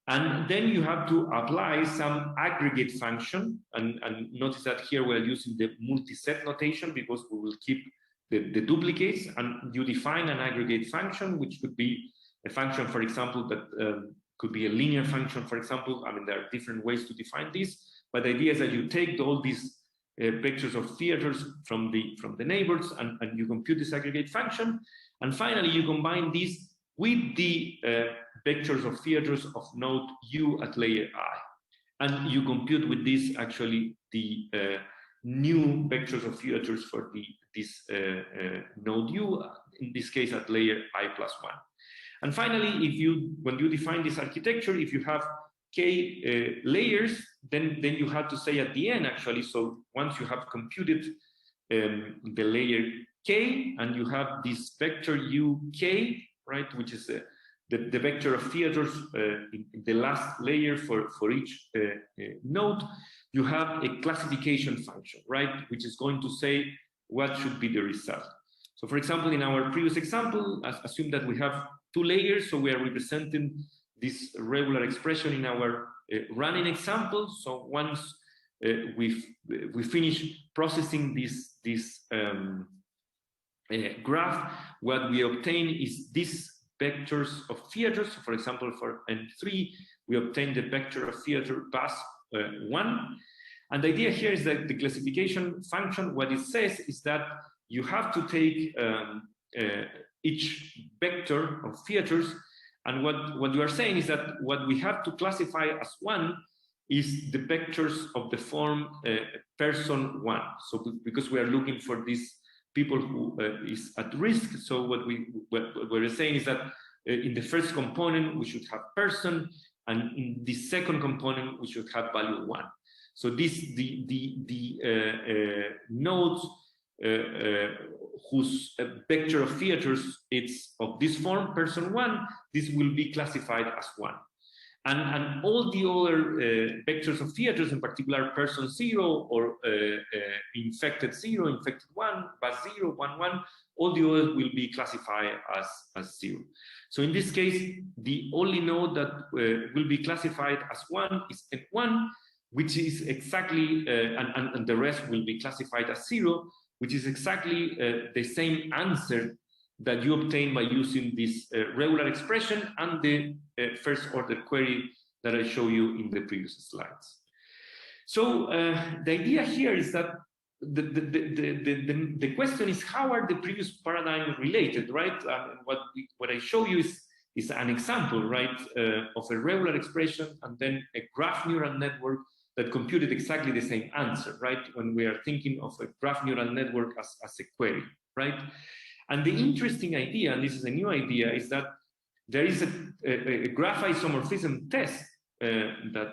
And then you have to apply some aggregate function. And notice that here we're using the multi-set notation because we will keep the duplicates, and you define an aggregate function, which could be a function, for example, that could be a linear function, for example. I mean, there are different ways to define this, but the idea is that you take all these vectors of theaters from the neighbors and you compute this aggregate function. And finally, you combine these with the vectors of theaters of node U at layer I. And you compute with this actually the new vectors of theaters for this node U, in this case at layer I plus 1. And finally, when you define this architecture, if you have k layers, then you have to say at the end actually, so once you have computed the layer k and you have this vector uk, right, which is the vector of theaters in the last layer for each node, you have a classification function, right, which is going to say what should be the result. So for example, in our previous example, assume that we have 2 layers, so we are representing this regular expression in our running example. So once we finish processing this graph, what we obtain is these vectors of theaters. So for example, for N3, we obtain the vector of theater bus 1. And the idea here is that the classification function, what it says is that you have to take each vector of theaters And what you are saying is that what we have to classify as one is the vectors of the form person one. So because we are looking for these people who is at risk. So what we're saying is that in the first component, we should have person, and in the second component, we should have value one. So the nodes whose vector of theaters it's of this form, person one, this will be classified as one. And all the other vectors of theaters, in particular person zero or infected zero, infected one, bus zero, 1, 1, all the others will be classified as zero. So in this case, the only node that will be classified as one is N1, which is exactly, and the rest will be classified as zero, which is exactly the same answer that you obtain by using this regular expression and the first order query that I showed you in the previous slides. So the idea here is that the question is, how are the previous paradigms related, right? What I show you is an example, right, of a regular expression and then a graph neural network that computed exactly the same answer, right? When we are thinking of a graph neural network as a query, right? And the interesting idea, and this is a new idea, is that there is a graph isomorphism test that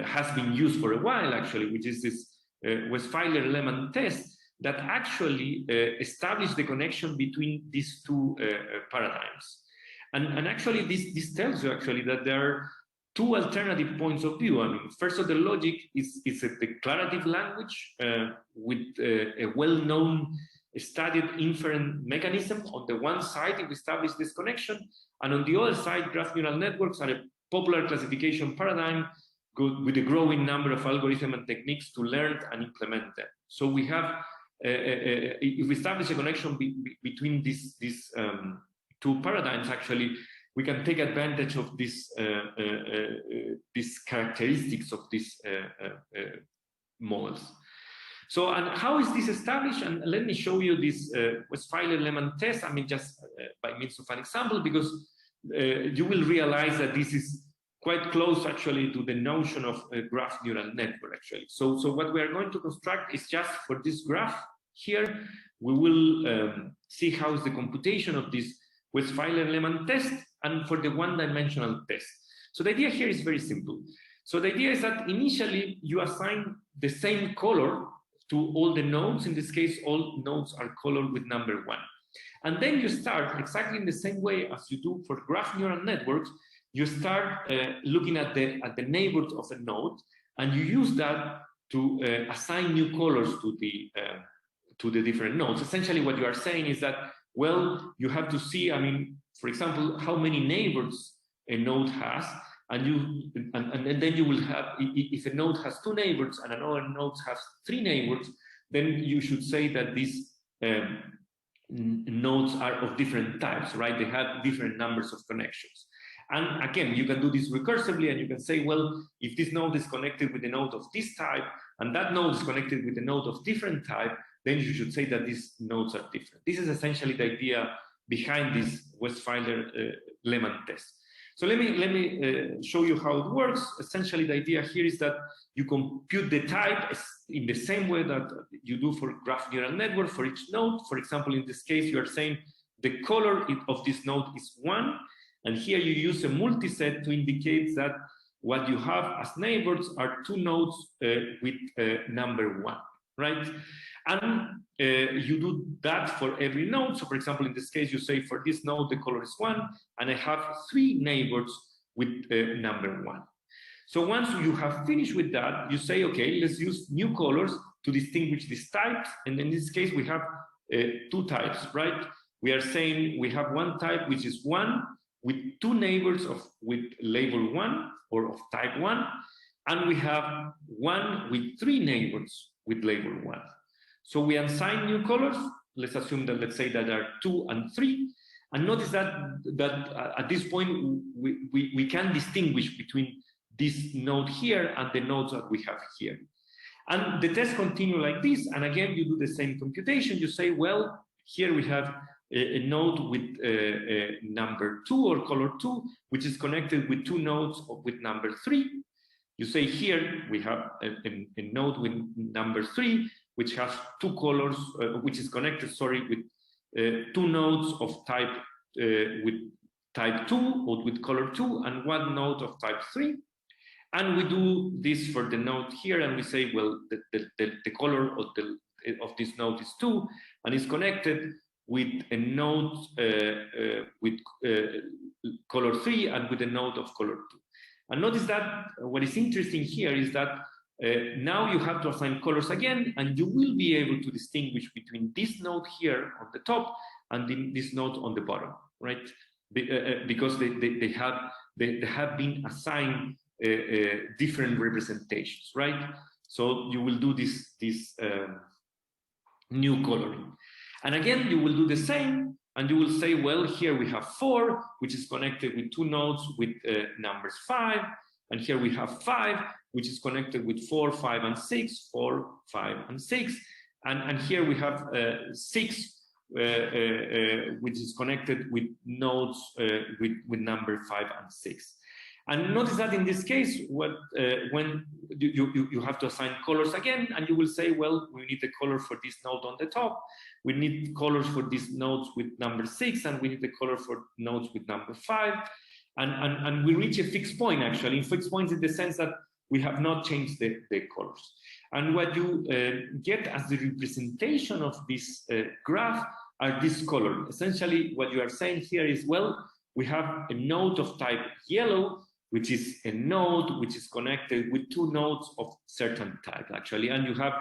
has been used for a while, actually, which is this Westphiler-Lehmann test that actually established the connection between these two paradigms. And actually, this tells you actually that there are two alternative points of view. I mean, first of the logic is a declarative language with a well-known studied inference mechanism. On the one side, we establish this connection, and on the other side, graph neural networks are a popular classification paradigm with a growing number of algorithms and techniques to learn and implement them. So we have, if we establish a connection between these two paradigms, actually, we can take advantage of these characteristics of these models. So, and how is this established? And let me show you this Westphiler-Lehmann test. I mean, just by means of an example, because you will realize that this is quite close actually to the notion of a graph neural network, actually. So what we are going to construct is just for this graph here, we will see how is the computation of this Westphiler-Lehmann test and for the one-dimensional test. So the idea here is very simple. So the idea is that initially you assign the same color to all the nodes. In this case, all nodes are colored with number 1. And then you start exactly in the same way as you do for graph neural networks. You start looking at the neighbors of a node, and you use that to assign new colors to the different nodes. Essentially, what you are saying is that, well, you have to see, I mean, for example, how many neighbors a node has, and then you will have, if a node has 2 neighbors and another node has 3 neighbors, then you should say that these nodes are of different types, right? They have different numbers of connections. And again, you can do this recursively, and you can say, well, if this node is connected with a node of this type, and that node is connected with a node of different type, then you should say that these nodes are different. This is essentially the idea behind this Westphiler-Lehmann test. So let me show you how it works. Essentially, the idea here is that you compute the type in the same way that you do for graph neural network for each node. For example, in this case, you are saying the color of this node is 1. And here you use a multiset to indicate that what you have as neighbors are 2 nodes with number 1, right? And you do that for every node. So for example, in this case, you say for this node, the color is 1, and I have 3 neighbors with number 1. So once you have finished with that, you say, okay, let's use new colors to distinguish these types. And in this case, we have 2 types, right? We are saying we have one type, which is 1, with 2 neighbors with label 1 or of type 1, and we have 1 with 3 neighbors with label 1. So we assign new colors. Let's assume that, let's say that there are 2 and 3, and notice that at this point we can distinguish between this node here and the nodes that we have here. And the test continue like this, and again you do the same computation. You say, well, here we have a node with number 2 or color 2, which is connected with 2 nodes with number 3. You say here we have a node with number 3, which has 2 colors, which is connected, sorry, with 2 nodes of type with type 2 or with color 2 and 1 node of type 3. And we do this for the node here, and we say, well, the color of this node is 2, and it's connected with a node with color 3 and with a node of color 2. And notice that what is interesting here is that now you have to assign colors again, and you will be able to distinguish between this node here on the top and this node on the bottom, right? Because they have been assigned different representations, right? So you will do this new coloring. And again, you will do the same, and you will say, well, here we have 4, which is connected with 2 nodes with numbers 5, and here we have 5, which is connected with 4, 5, and 6, 4, 5, and 6, and here we have 6, which is connected with nodes with number 5 and 6. And notice that in this case, when you have to assign colors again, and you will say, well, we need the color for this node on the top, we need colors for these nodes with number 6, and we need the color for nodes with number 5, and we reach a fixed point, actually. Fixed points in the sense that we have not changed the colors. And what you get as the representation of this graph are this color. Essentially, what you are saying here is, well, we have a node of type yellow, which is a node which is connected with 2 nodes of certain type, actually. And you have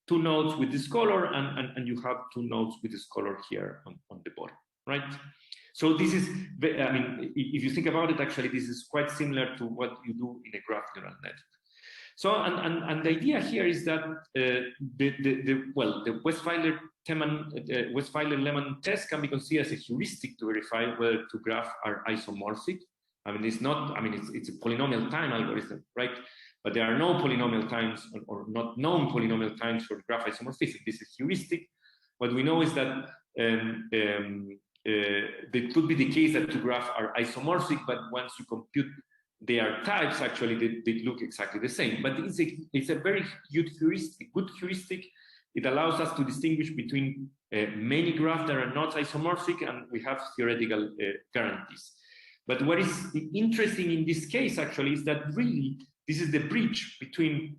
2 nodes with this color, and you have 2 nodes with this color here on the bottom, right? So this is, I mean, if you think about it, actually, this is quite similar to what you do in a graph neural net. So, and the idea here is that the Westpheiler-Lehmann test can be considered as a heuristic to verify whether 2 graphs are isomorphic. I mean, it's not, I mean, it's a polynomial time algorithm, right? But there are no polynomial times or not known polynomial times for graph isomorphism. This is heuristic. What we know is that it could be the case that 2 graphs are isomorphic, but once you compute their types, actually they look exactly the same. But it's a very good heuristic. It allows us to distinguish between many graphs that are not isomorphic, and we have theoretical guarantees. But what is interesting in this case, actually, is that really this is the bridge between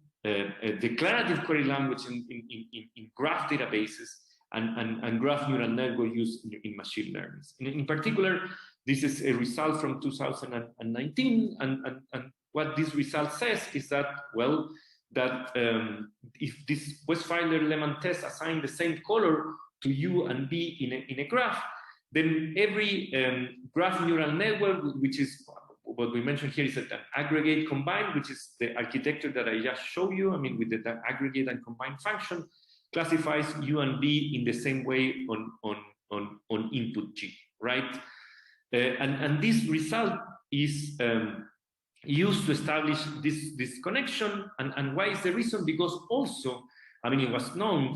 declarative query language in graph databases and graph neural network used in machine learning. In particular, this is a result from 2019, and what this result says is that, well, that if this Westpheiler-Lehmann test assign the same color to U and B in a graph, then every graph neural network, which is what we mentioned here, is an aggregate combined, which is the architecture that I just showed you. I mean, with the aggregate and combined function, classifies U and B in the same way on input G, right? And this result is used to establish this connection. And why is the reason? Because also, I mean, it was known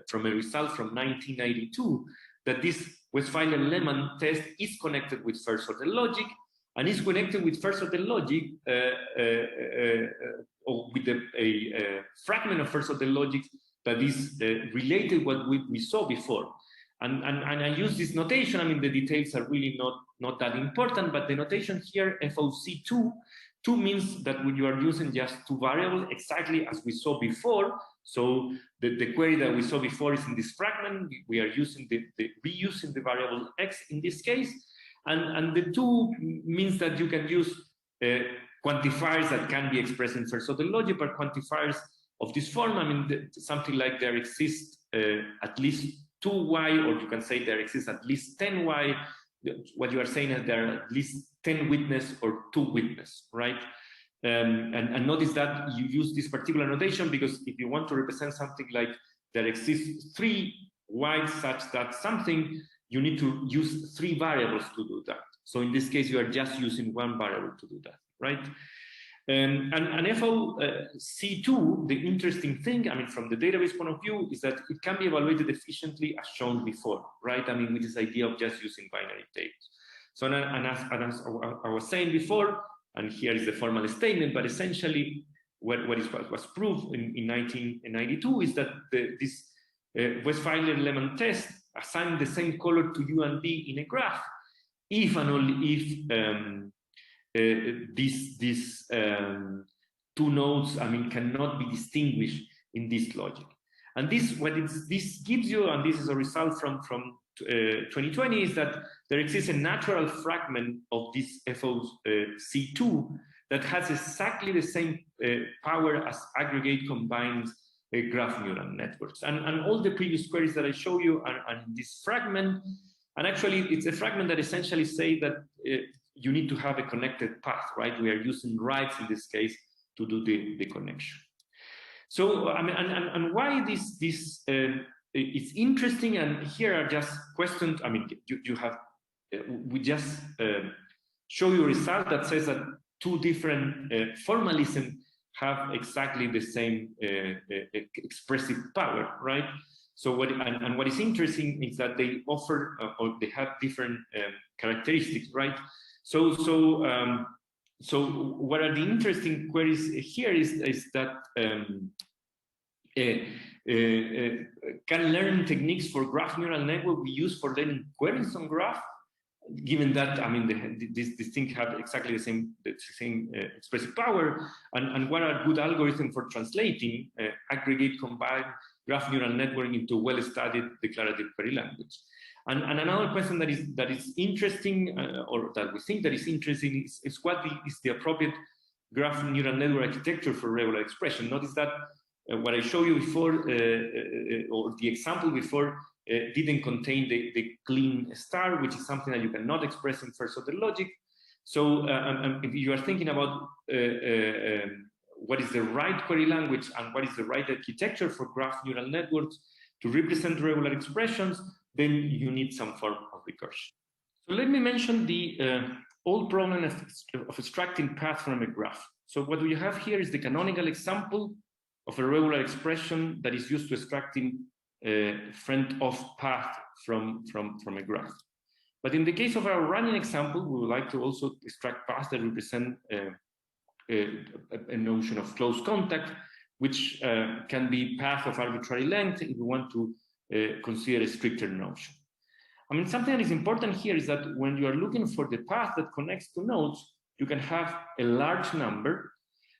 from a result from 1992 that this Westpheiler-Lehmann test is connected with first-order logic, and is connected with first-order logic or with a fragment of first-order logic that is related to what we saw before. And I use this notation. I mean, the details are really not that important, but the notation here, FOC2, 2 means that when you are using just 2 variables, exactly as we saw before. So the query that we saw before is in this fragment. We are using reusing the variable x in this case. And the 2 means that you can use quantifiers that can be expressed in first-order logic, but quantifiers of this form. I mean, something like there exists at least 2y, or you can say there exists at least 10y. What you are saying is there are at least 10 witness or 2 witness, right? And notice that you use this particular notation because if you want to represent something like there exists 3 y such that something, you need to use 3 variables to do that. So in this case, you are just using 1 variable to do that, right? And FOC2, the interesting thing, I mean, from the database point of view, is that it can be evaluated efficiently as shown before, right? I mean, with this idea of just using binary tables. So, and as I was saying before, and here is the formal statement, but essentially what was proved in 1992 is that this Westphalian-Lehmann test assigned the same color to U and B in a graph, if and only if these two nodes, I mean, cannot be distinguished in this logic. And this, this gives you, and this is a result from 2020, is that there exists a natural fragment of this FOC2 that has exactly the same power as aggregate combined graph neural networks. And all the previous queries that I show you are in this fragment. And actually, it's a fragment that essentially say that you need to have a connected path, right? We are using writes in this case to do the connection. So, I mean, and why this it's interesting, and here are just questions. I mean, you have, we just show you a result that says that two different formalism have exactly the same expressive power, right? So what is interesting is that they offer or they have different characteristics, right? So what are the interesting queries here is that can learning techniques for graph neural network be used for learning queries on graph? Given that, I mean, this thing have exactly the same expressive power, and what are good algorithms for translating aggregate combined graph neural network into well-studied declarative query language? And another question that is interesting, or that we think that is interesting, is what is the appropriate graph neural network architecture for regular expression? Notice that what I showed you before, or the example before, didn't contain the clean star, which is something that you cannot express in first order logic. So if you are thinking about what is the right query language and what is the right architecture for graph neural networks to represent regular expressions, then you need some form of recursion. So let me mention the old problem of extracting path from a graph. So what we have here is the canonical example of a regular expression that is used to extracting friend-of path from a graph. But in the case of our running example, we would like to also extract paths that represent a notion of close contact, which can be path of arbitrary length if we want to consider a stricter notion. I mean, something that is important here is that when you are looking for the path that connects to nodes, you can have a large number.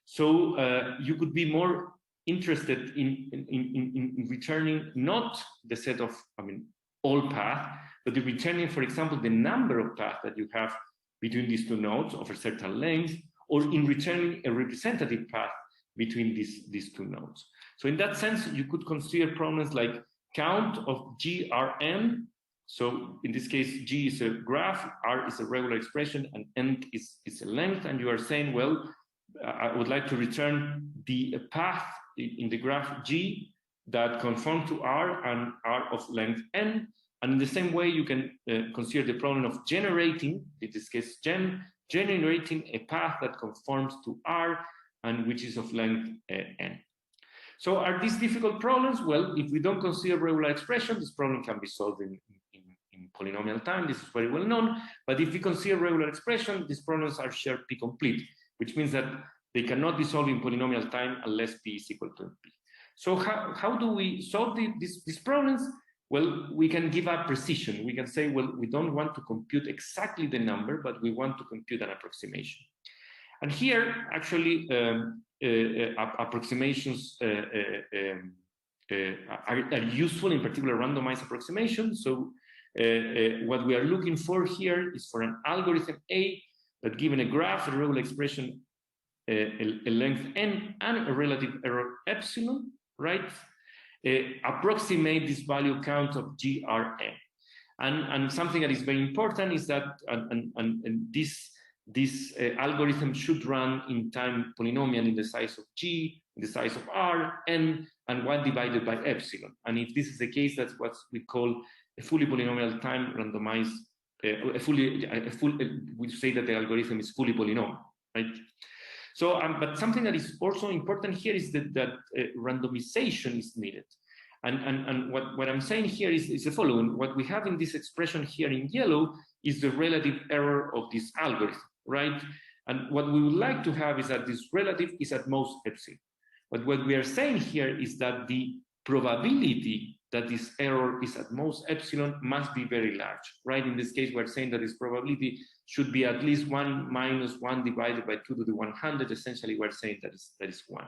So you could be more interested in returning not the set of, I mean, all paths, but in returning, for example, the number of paths that you have between these two nodes of a certain length, or in returning a representative path between these two nodes. So in that sense, you could consider problems like count of GRN. So in this case, G is a graph, R is a regular expression, and N is a length. And you are saying, well, I would like to return the path in the graph G that conform to R and R of length N. And in the same way, you can consider the problem of generating, in this case, generating a path that conforms to R and which is of length N. So are these difficult problems? Well, if we don't consider regular expression, this problem can be solved in polynomial time. This is very well known. But if we consider regular expression, these problems are shared P complete, which means that they cannot be solved in polynomial time unless P is equal to P. So how do we solve these problems? Well, we can give up precision. We can say, well, we don't want to compute exactly the number, but we want to compute an approximation. And here, actually, approximations are useful, in particular randomized approximations. So what we are looking for here is for an algorithm A that, given a graph, a regular expression, a length N and a relative error epsilon, right? Approximate this value count of GRN. And something that is very important is that this algorithm should run in time polynomial in the size of G, in the size of R, N, and 1 divided by epsilon. And if this is the case, that's what we call a fully polynomial time randomized, we say that the algorithm is fully polynomial, right? So, but something that is also important here is that randomization is needed. And what I'm saying here is the following. What we have in this expression here in yellow is the relative error of this algorithm, right? And what we would like to have is that this relative is at most epsilon. But what we are saying here is that the probability that this error is at most epsilon must be very large, right? In this case, we're saying that this probability should be at least 1 minus 1 divided by 2 to the 100. Essentially, we're saying that is 1.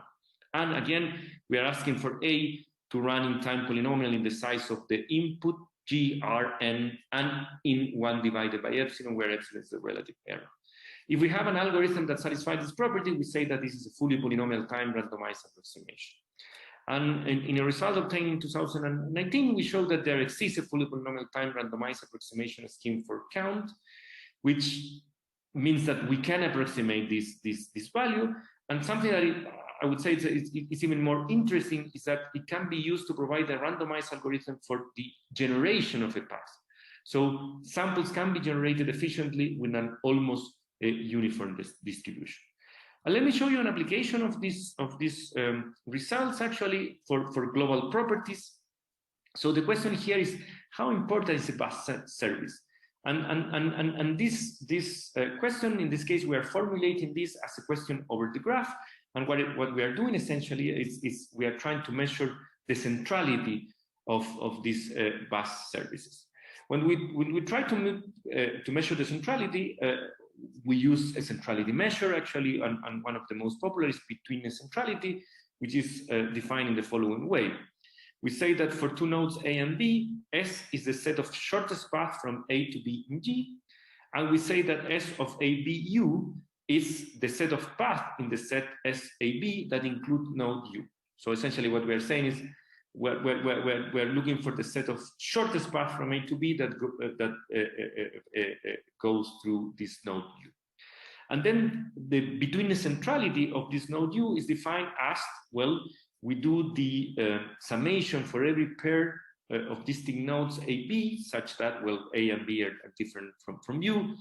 And again, we are asking for A to run in time polynomial in the size of the input G, R, N, and in 1 divided by epsilon, where epsilon is the relative error. If we have an algorithm that satisfies this property, we say that this is a fully polynomial time randomized approximation. And in a result obtained in 2019, we showed that there exists a fully polynomial time randomized approximation scheme for count, which means that we can approximate this value. And something that I would say it's even more interesting is that it can be used to provide a randomized algorithm for the generation of a path. So samples can be generated efficiently with an almost uniform distribution. And let me show you an application of these results actually for global properties. So the question here is, how important is a bus service? And this question, in this case, we are formulating this as a question over the graph. And what we are doing essentially is we are trying to measure the centrality of these bus services. When we try to measure the centrality, we use a centrality measure actually, and one of the most popular is between centrality, which is defined in the following way. We say that for two nodes A and B, S is the set of shortest path from A to B in G, and we say that S of ABU is the set of path in the set SAB that include node U. So essentially what we are saying is we're looking for the set of shortest path from A to B that goes through this node U. And then the between the centrality of this node U is defined as, well, we do the summation for every pair of distinct nodes AB, such that, well, A and B are different from U,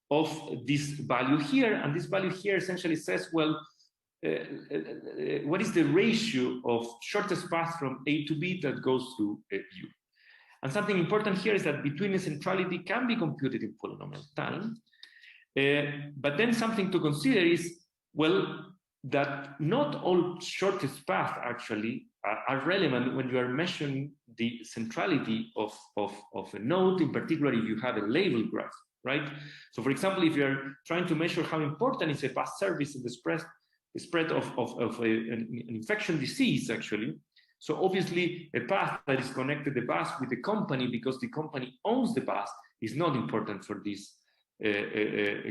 of this value here. And this value here essentially says, well, what is the ratio of shortest path from A to B that goes through U? And something important here is that between centrality can be computed in polynomial time. But then something to consider is, well, that not all shortest paths actually are relevant when you are measuring the centrality of a node, in particular if you have a label graph, right? So for example, if you're trying to measure how important is a path service in the spread of an infection disease actually, so obviously a path that is connected the bus with the company because the company owns the bus is not important for this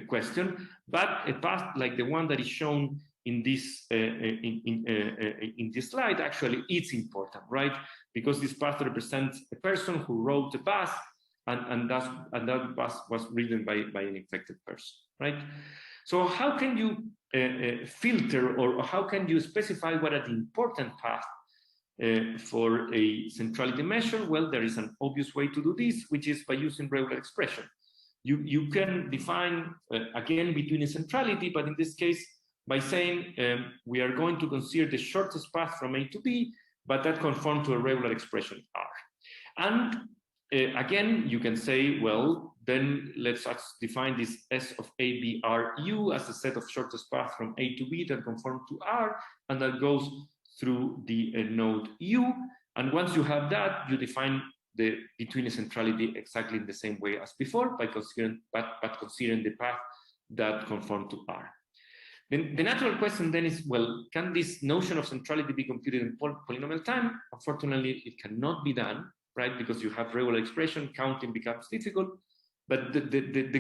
question, but a path like the one that is shown in this in this slide actually it's important, right? Because this path represents a person who rode the bus and that bus was ridden by an infected person, right? So how can you filter or how can you specify what are the important paths for a centrality measure? Well, there is an obvious way to do this, which is by using regular expression. You can define again between a centrality, but in this case by saying we are going to consider the shortest path from A to B, but that conforms to a regular expression R. And again, you can say, well, then let's define this S of ABRU as a set of shortest path from A to B that conform to R, and that goes through the node U. And once you have that, you define the between a centrality exactly in the same way as before, by considering considering the path that conform to R. Then the natural question then is, well, can this notion of centrality be computed in polynomial time? Unfortunately, it cannot be done, right? Because you have regular expression, counting becomes difficult. But the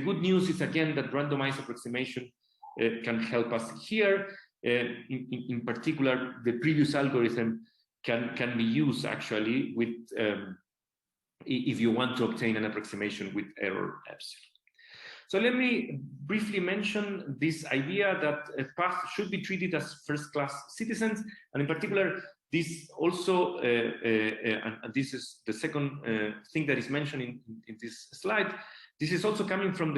good news is, again, that randomized approximation can help us here. In particular, the previous algorithm can be used actually with, if you want to obtain an approximation with error epsilon. So let me briefly mention this idea that a path should be treated as first-class citizens, and in particular, this also, and this is the second thing that is mentioned in this slide. This is also coming from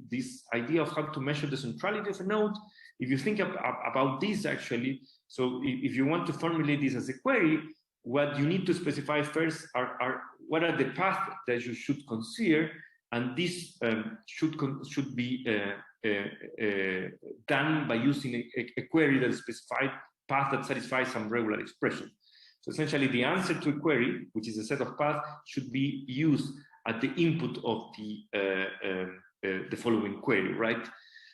this idea of how to measure the centrality of a node. if you think about this actually, so if you want to formulate this as a query, what you need to specify first are what are the paths that you should consider, and this should be done by using a query that specifies path that satisfies some regular expression. So essentially, the answer to a query, which is a set of paths, should be used at the input of the following query, right?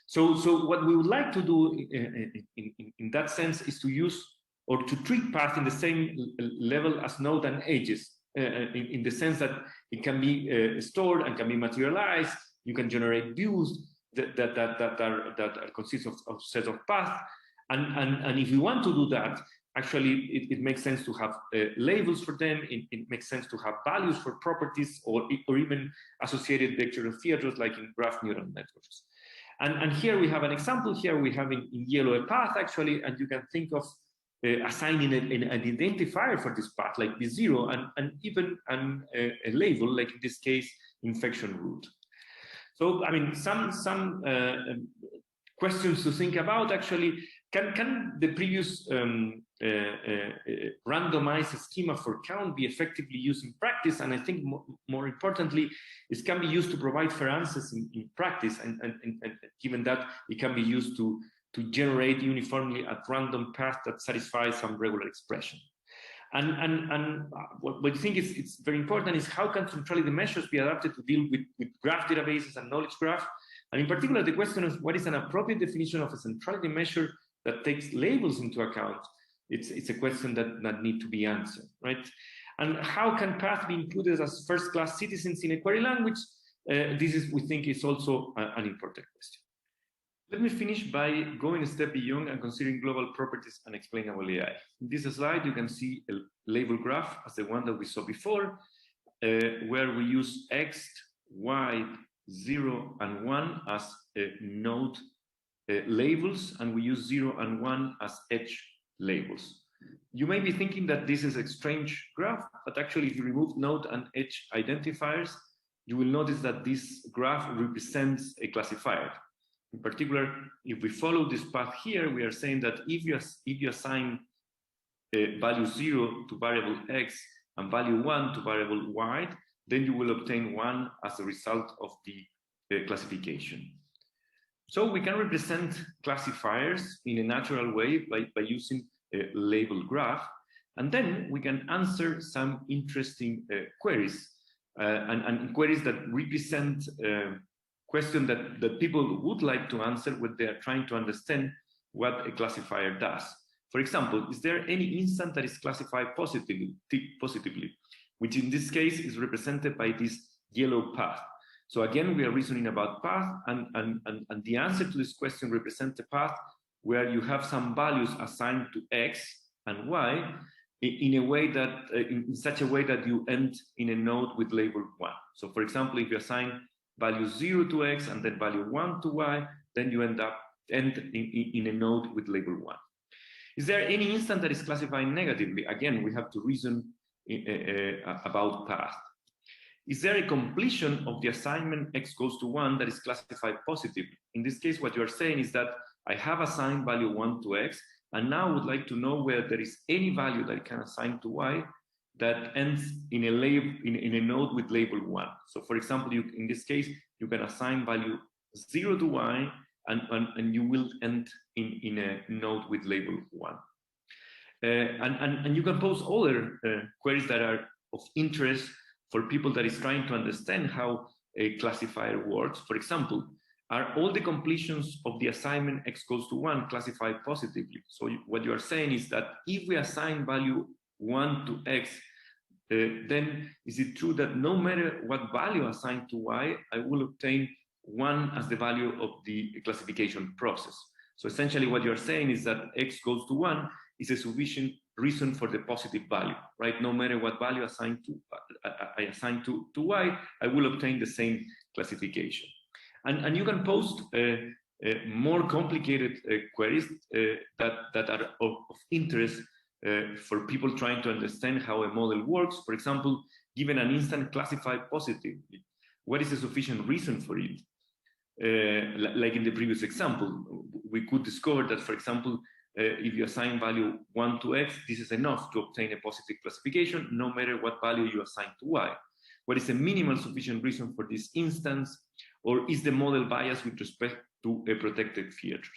So what we would like to do in that sense is to use or to treat path in the same level as node and edges, in the sense that it can be stored and can be materialized. You can generate views that consist of set of paths, and if you want to do that, actually it makes sense to have labels for them. It makes sense to have values for properties, or even associated vector theaters like in graph neural networks. And here we have an example. Here we have in yellow a path actually, and you can think of assigning an identifier for this path like B0, and even a label, like in this case infection route. So I mean, some questions to think about actually. Can the previous randomized schema for count be effectively used in practice? And I think more importantly, it can be used to provide fair answers in practice, and given that it can be used to generate uniformly at random path that satisfies some regular expression. And what I think is very important is how can centrality measures be adapted to deal with graph databases and knowledge graph? And in particular, the question is what is an appropriate definition of a centrality measure that takes labels into account? It's a question that need to be answered, right? And how can paths be included as first-class citizens in a query language? This is, we think, is also an important question. Let me finish by going a step beyond and considering global properties and explainable AI. In this slide, you can see a label graph as the one that we saw before, where we use X, Y, 0, and 1 as node labels, and we use 0 and 1 as edge labels. You may be thinking that this is a strange graph, but actually if you remove node and edge identifiers, you will notice that this graph represents a classifier. In particular, if we follow this path here, we are saying that if you assign value 0 to variable X and value 1 to variable Y, then you will obtain 1 as a result of the classification. So we can represent classifiers in a natural way by using a label graph, and then we can answer some interesting queries, and queries that represent questions that people would like to answer when they are trying to understand what a classifier does. For example, is there any instant that is classified positively, which in this case is represented by this yellow path? So again, we are reasoning about path, and the answer to this question represents a path where you have some values assigned to X and Y in a way that, in such a way that you end in a node with label 1. So for example, if you assign value 0 to X and then value 1 to Y, then you end in a node with label 1. Is there any instant that is classified negatively? Again, we have to reason about path. Is there a completion of the assignment X goes to 1 that is classified positively? In this case, what you are saying is that I have assigned value 1 to X, and now I would like to know whether there is any value that I can assign to Y that ends in a node with label 1. So for example, in this case, you can assign value 0 to Y, and you will end in a node with label 1. And you can pose other queries that are of interest for people that is trying to understand how a classifier works. For example, are all the completions of the assignment X goes to 1 classified positively? So what you are saying is that if we assign value 1 to X, then is it true that no matter what value assigned to Y, I will obtain 1 as the value of the classification process? So essentially what you're saying is that X goes to 1 is a sufficient reason for the positive value, right? No matter what value I assign to Y, I will obtain the same classification. And you can post more complicated queries that are of interest for people trying to understand how a model works. For example, given an instant classified positively, what is a sufficient reason for it? like in the previous example, we could discover that, for example, if you assign value 1 to x, this is enough to obtain a positive classification, no matter what value you assign to y. What is a minimal sufficient reason for this instance? Or is the model biased with respect to a protected features?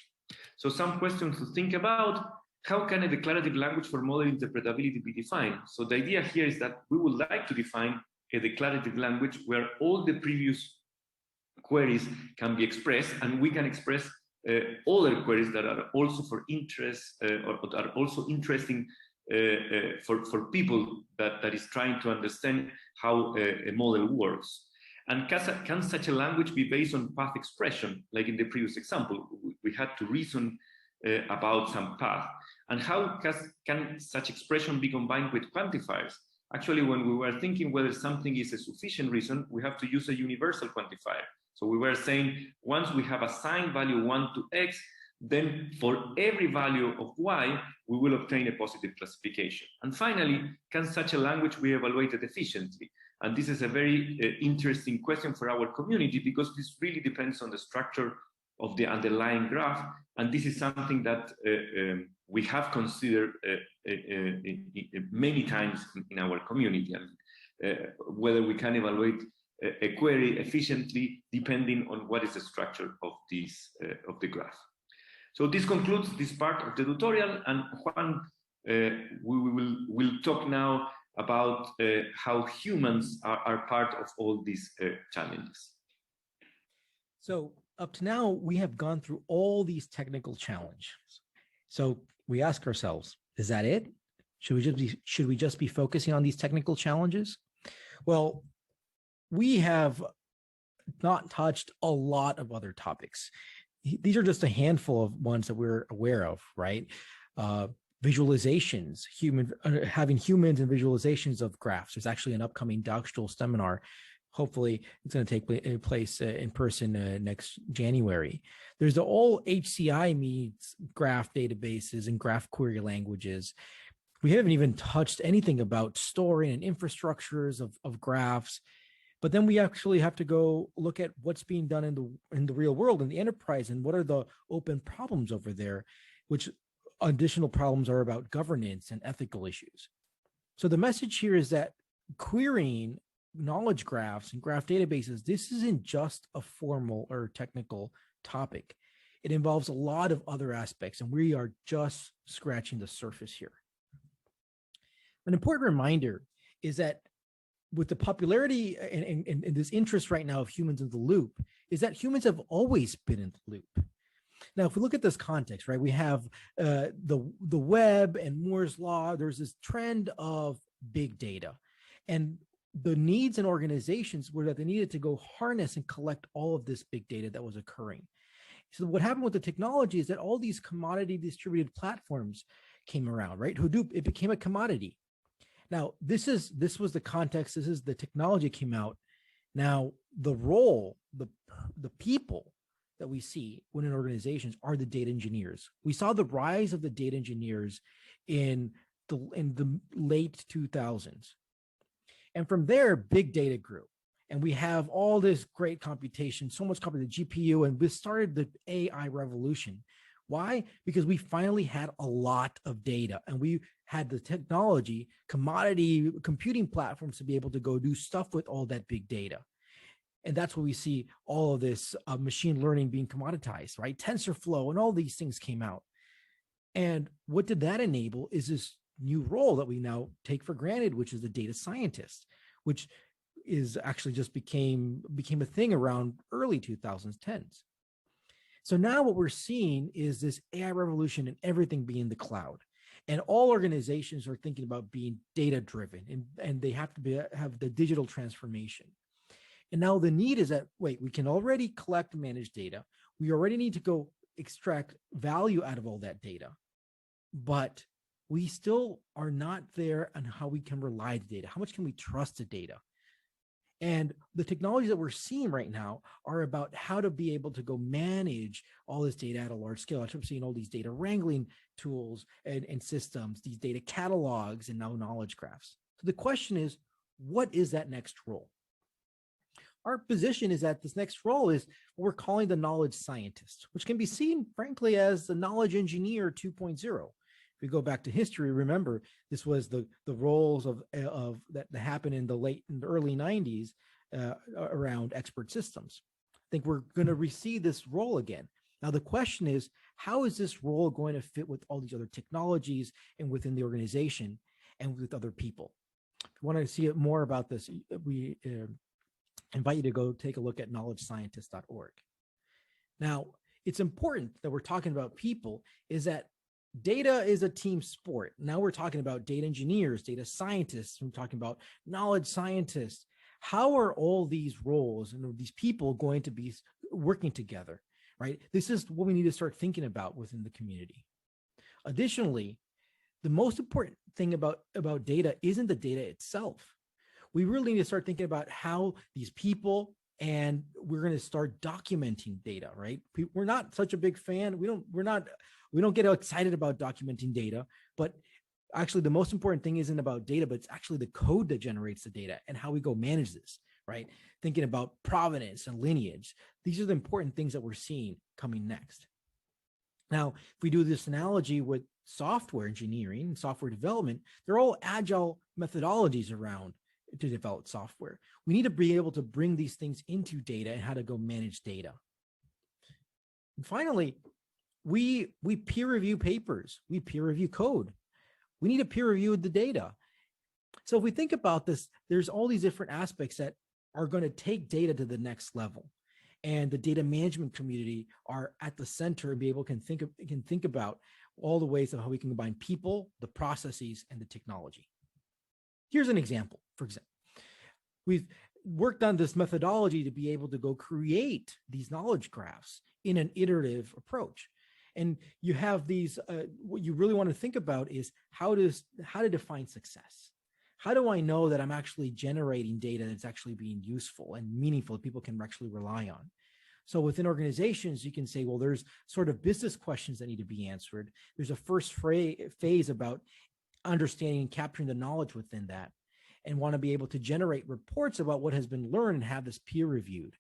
So some questions to think about. How can a declarative language for model interpretability be defined? So the idea here is that we would like to define a declarative language where all the previous queries can be expressed, and we can express other queries that are also for interest or are also interesting for people that is trying to understand how a model works. And can such a language be based on path expression, like in the previous example? We had to reason about some path. And how can such expression be combined with quantifiers? Actually, when we were thinking whether something is a sufficient reason, we have to use a universal quantifier. So we were saying, once we have assigned value 1 to x, then for every value of y, we will obtain a positive classification. And finally, can such a language be evaluated efficiently? And this is a very interesting question for our community, because this really depends on the structure of the underlying graph. And this is something that we have considered many times in our community, and whether we can evaluate a query efficiently depending on what is the structure of this of the graph. So this concludes this part of the tutorial, and Juan, we'll talk now about how humans are part of all these challenges. So up to now, we have gone through all these technical challenges. So we ask ourselves, is that it? Should we just be focusing on these technical challenges? Well, we have not touched a lot of other topics. These are just a handful of ones that we're aware of, right? Visualizations, having humans and visualizations of graphs. There's actually an upcoming Dijkstol seminar. Hopefully it's going to take place in person next January. There's the all HCI meets graph databases and graph query languages. We haven't even touched anything about storing and infrastructures of graphs. But then we actually have to go look at what's being done in the real world, in the enterprise, and what are the open problems over there, which additional problems are about governance and ethical issues. So the message here is that querying knowledge graphs and graph databases, this isn't just a formal or technical topic. It involves a lot of other aspects, and we are just scratching the surface here. An important reminder is that with the popularity and this interest right now of humans in the loop, is that humans have always been in the loop. Now, if we look at this context, right, we have the web and Moore's law. There's this trend of big data, and the needs in organizations were that they needed to go harness and collect all of this big data that was occurring. So what happened with the technology is that all these commodity distributed platforms came around, right? Hadoop, it became a commodity. Now, this was the context. This is the technology came out. Now, the role, the people that we see when in organizations are the data engineers. We saw the rise of the data engineers in the late 2000s. And from there, big data grew. And we have all this great computation, so much computation, the GPU, and this started the AI revolution. Why? Because we finally had a lot of data, and we had the technology, commodity computing platforms to be able to go do stuff with all that big data. And that's where we see all of this machine learning being commoditized, right? TensorFlow and all these things came out. And what did that enable is this new role that we now take for granted, which is the data scientist, which is actually just became a thing around early 2010s. So now what we're seeing is this AI revolution and everything being the cloud. And all organizations are thinking about being data-driven, and they have to have the digital transformation. And now the need is that, wait, we can already collect and manage data. We already need to go extract value out of all that data. But we still are not there on how we can rely the data. How much can we trust the data? And the technologies that we're seeing right now are about how to be able to go manage all this data at a large scale. I'm seeing all these data wrangling tools and systems, these data catalogs, and now knowledge graphs. So the question is, what is that next role? our position is that this next role is what we're calling the knowledge scientist, which can be seen, frankly, as the knowledge engineer 2.0. If we go back to history, remember this was the roles of that happened in the early 90s around expert systems. I think we're going to receive this role again. Now, the question is, how is this role going to fit with all these other technologies and within the organization and with other people? If you want to see more about this, we invite you to go take a look at knowledgescientist.org. Now, it's important that we're talking about people is that data is a team sport. Now we're talking about data engineers, data scientists. We're talking about knowledge scientists. How are all these roles and these people going to be working together, right? This is what we need to start thinking about within the community. Additionally, the most important thing about data isn't the data itself. We really need to start thinking about how these people, and we're going to start documenting data, right? We're not such a big fan. We don't get excited about documenting data, but actually the most important thing isn't about data, but it's actually the code that generates the data and how we go manage this, right? Thinking about provenance and lineage. These are the important things that we're seeing coming next. Now, if we do this analogy with software engineering and software development, they're all agile methodologies around to develop software. We need to be able to bring these things into data and how to go manage data. And finally, we peer review papers, we peer review code. We need to peer review the data. So if we think about this, there's all these different aspects that are going to take data to the next level. And the data management community are at the center and be able can think about all the ways of how we can combine people, the processes, and the technology. Here's an example. For example, we've worked on this methodology to be able to go create these knowledge graphs in an iterative approach. And you have these, what you really want to think about is how to define success. How do I know that I'm actually generating data that's actually being useful and meaningful that people can actually rely on? So within organizations, you can say, well, there's sort of business questions that need to be answered. There's a first phase about understanding and capturing the knowledge within that, and want to be able to generate reports about what has been learned and have this peer reviewed.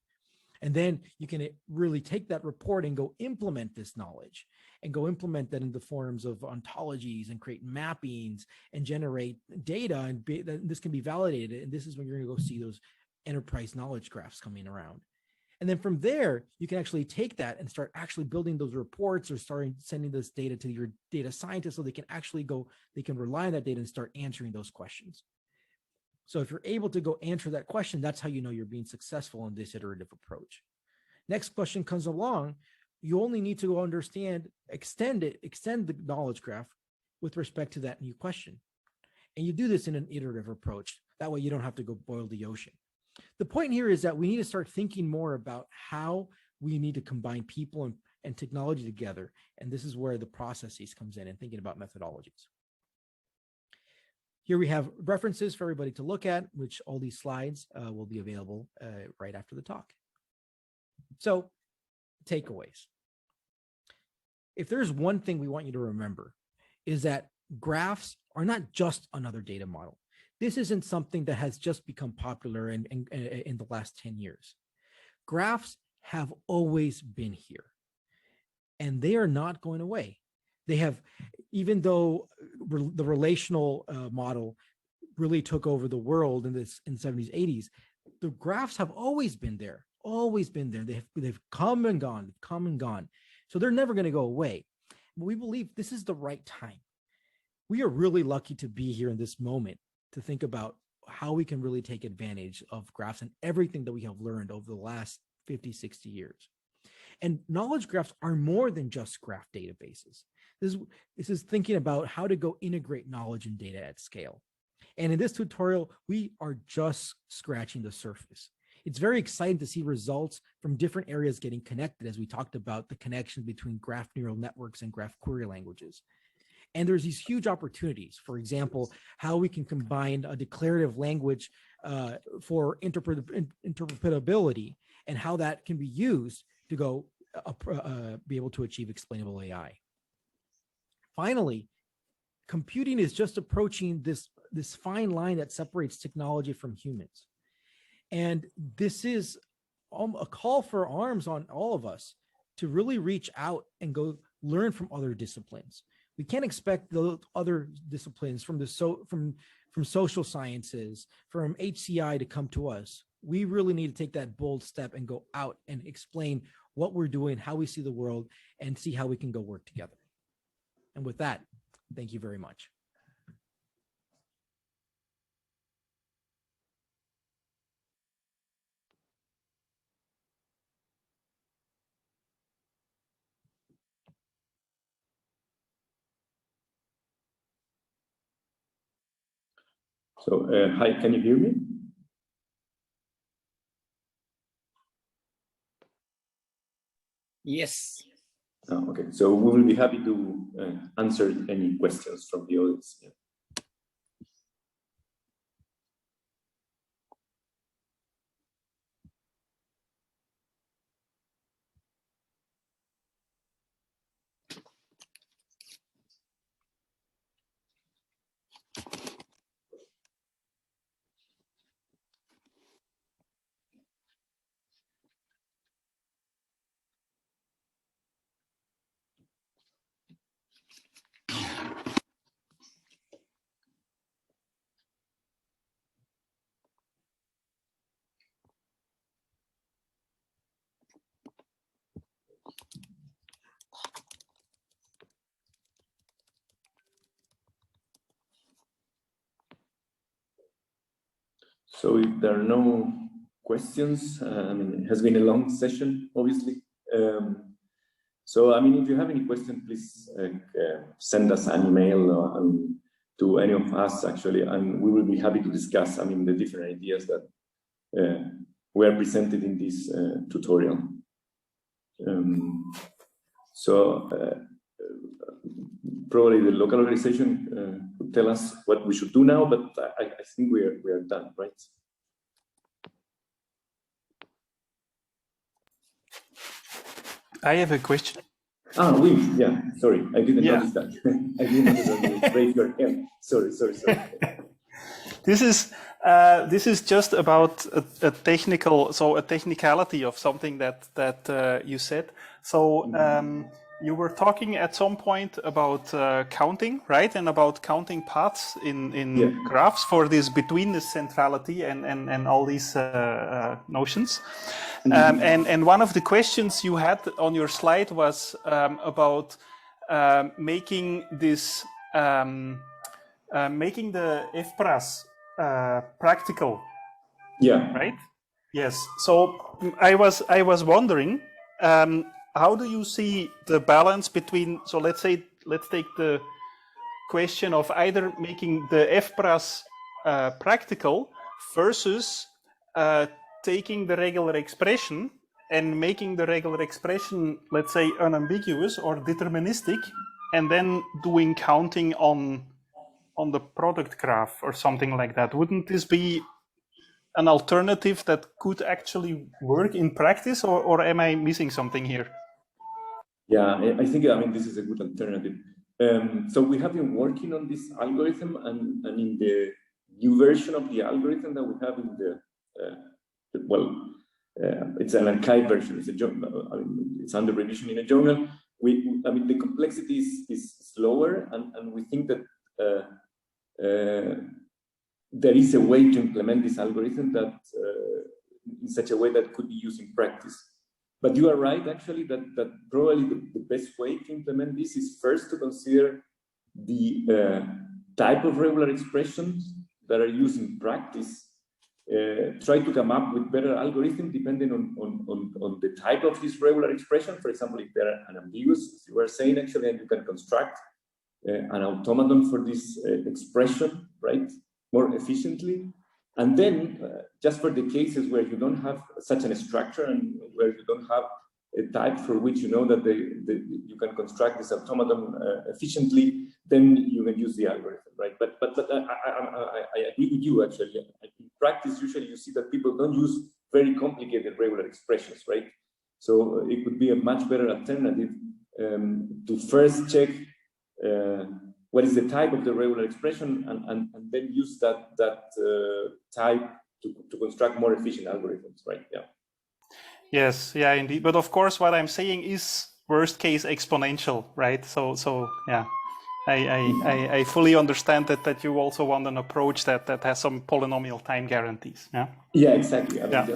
And then you can really take that report and go implement this knowledge and go implement that in the forms of ontologies and create mappings and generate data. And this can be validated. And this is when you're going to go see those enterprise knowledge graphs coming around. And then from there, you can actually take that and start actually building those reports or starting sending this data to your data scientists so they can actually they can rely on that data and start answering those questions. So if you're able to go answer that question, that's how you know you're being successful in this iterative approach. Next question comes along, you only need to go extend the knowledge graph with respect to that new question. And you do this in an iterative approach. That way you don't have to go boil the ocean. The point here is that we need to start thinking more about how we need to combine people and technology together. And this is where the processes comes in and thinking about methodologies. Here we have references for everybody to look at, which all these slides will be available right after the talk. So, takeaways. If there's one thing we want you to remember, is that graphs are not just another data model. This isn't something that has just become popular in the last 10 years. Graphs have always been here, and they are not going away. They have, even though the relational model really took over the world in the 70s, 80s, the graphs have always been there, They've come and gone, So they're never going to go away. But we believe this is the right time. We are really lucky to be here in this moment to think about how we can really take advantage of graphs and everything that we have learned over the last 50, 60 years. And knowledge graphs are more than just graph databases. This is thinking about how to go integrate knowledge and data at scale. And in this tutorial, we are just scratching the surface. It's very exciting to see results from different areas getting connected, as we talked about the connection between graph neural networks and graph query languages. And there's these huge opportunities. For example, how we can combine a declarative language for interpretability and how that can be used to go be able to achieve explainable AI. Finally, computing is just approaching this fine line that separates technology from humans. And this is a call for arms on all of us to really reach out and go learn from other disciplines. We can't expect the other disciplines from social sciences, from HCI to come to us. We really need to take that bold step and go out and explain what we're doing, how we see the world, and see how we can go work together. And with that, thank you very much. So, hi, can you hear me? Yes. Oh, okay, so we will be happy to answer any questions from the audience. Yeah. So if there are no questions, I mean, it has been a long session, obviously. So, I mean, if you have any questions, please send us an email to any of us, actually, and we will be happy to discuss, I mean, the different ideas that were presented in this tutorial. Probably the local organization could tell us what we should do now, but I think we are done, right? I have a question. Ah, oui, yeah, sorry, I didn't notice that. I didn't notice that you raised your hand. Sorry. This is just about a technicality of something that you said. So you were talking at some point about counting, right? And about counting paths in graphs for this between the centrality and all these notions. And one of the questions you had on your slide was about making this making the FPRAS practical. Yeah. Right. Yes. So I was wondering, how do you see the balance between? So let's take the question of either making the FPRAS practical versus taking the regular expression and making the regular expression, let's say, unambiguous or deterministic, and then doing counting on the product graph or something like that. Wouldn't this be an alternative that could actually work in practice, or am I missing something here? Yeah, I think, I mean, this is a good alternative. So we have been working on this algorithm, and in the new version of the algorithm that we have in the, it's an archived version. It's a journal. I mean, it's under revision in a journal. I mean, the complexity is lower, and we think that there is a way to implement this algorithm that in such a way that could be used in practice. But you are right, actually, that probably the best way to implement this is first to consider the type of regular expressions that are used in practice. Try to come up with better algorithms depending on the type of this regular expression. For example, if they're unambiguous, as you were saying, actually, and you can construct an automaton for this expression, right, more efficiently. And then, just for the cases where you don't have such a structure and where you don't have a type for which you know that you can construct this automaton efficiently, then you can use the algorithm, right? But I agree with you, actually. In practice, usually you see that people don't use very complicated regular expressions, right? So it could be a much better alternative to first check what is the type of the regular expression, and then use that type to construct more efficient algorithms, right? Yeah. Yes, yeah, indeed. But of course, what I'm saying is worst case exponential, right? So yeah, I fully understand that you also want an approach that has some polynomial time guarantees. Yeah. Yeah, exactly. I mean, Yeah.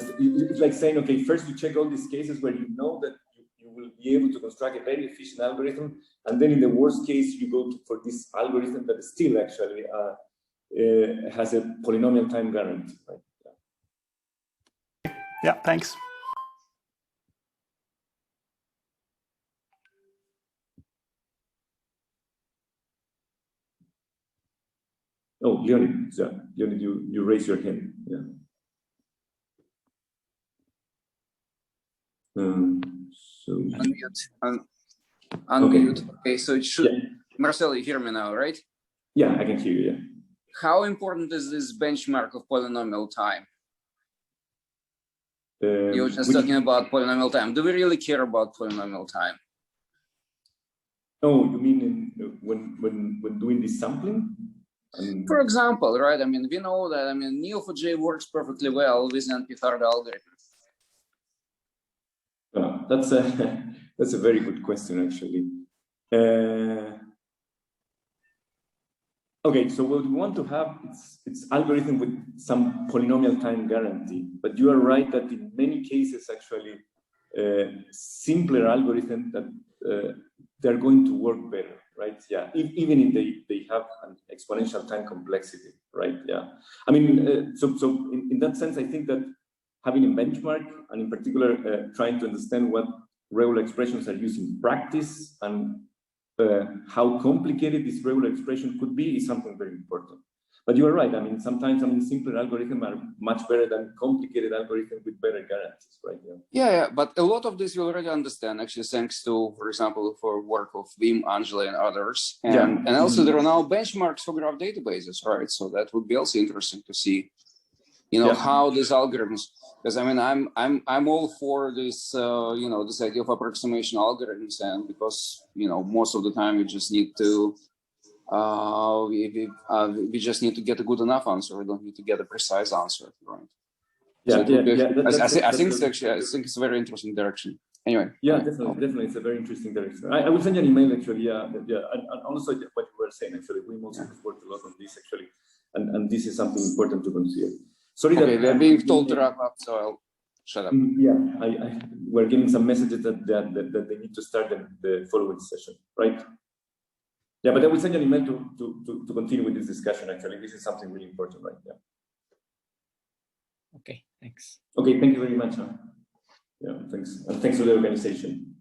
It's like saying, okay, first you check all these cases where you know that you will be able to construct a very efficient algorithm, and then in the worst case, you go for this algorithm that still actually has a polynomial time guarantee. Right? Yeah. Thanks. Oh, Leonid, yeah. Leonid, you raise your hand. Yeah. So unmute. Okay, so it should. Yeah. Marcelo, you hear me now, right? Yeah, I can hear you. Yeah. How important is this benchmark of polynomial time? You were just talking about polynomial time. Do we really care about polynomial time? Oh, you mean when doing this sampling? For example, right? I mean, we know that Neo4j works perfectly well with an NP-hard algorithm. That's a very good question, actually. Okay, so what we want to have it's algorithm with some polynomial time guarantee. But you are right that in many cases, actually, simpler algorithms that they're going to work better, right? Yeah, even if they have an exponential time complexity, right? Yeah, I mean, so in that sense, I think that having a benchmark, and in particular, trying to understand what regular expressions are used in practice and how complicated this regular expression could be is something very important. But you are right. I mean, sometimes simpler algorithms are much better than complicated algorithms with better guarantees, right? Yeah. But a lot of this you already understand, actually, thanks to, for example, for work of Wim, Angela, and others. And also there are now benchmarks for graph databases, right? So that would be also interesting to see, how these algorithms. Because I mean, I'm all for this, this idea of approximation algorithms, and because most of the time we just need to. We just need to get a good enough answer. We don't need to get a precise answer, right? Yeah, so I think it's a very interesting direction. Anyway. Yeah, definitely, it's a very interesting direction. I will send you an email actually. Yeah, and also what you were saying actually, we also worked a lot on this actually, and this is something important to consider. Sorry okay, that we're being told to wrap up, so I'll shut up. Yeah, we're getting some messages that they need to start the following session, right? Yeah, but I will send you an email to continue with this discussion. Actually, this is something really important, right? Yeah. Okay, thanks. Okay, thank you very much. Yeah, thanks, and thanks to the organization.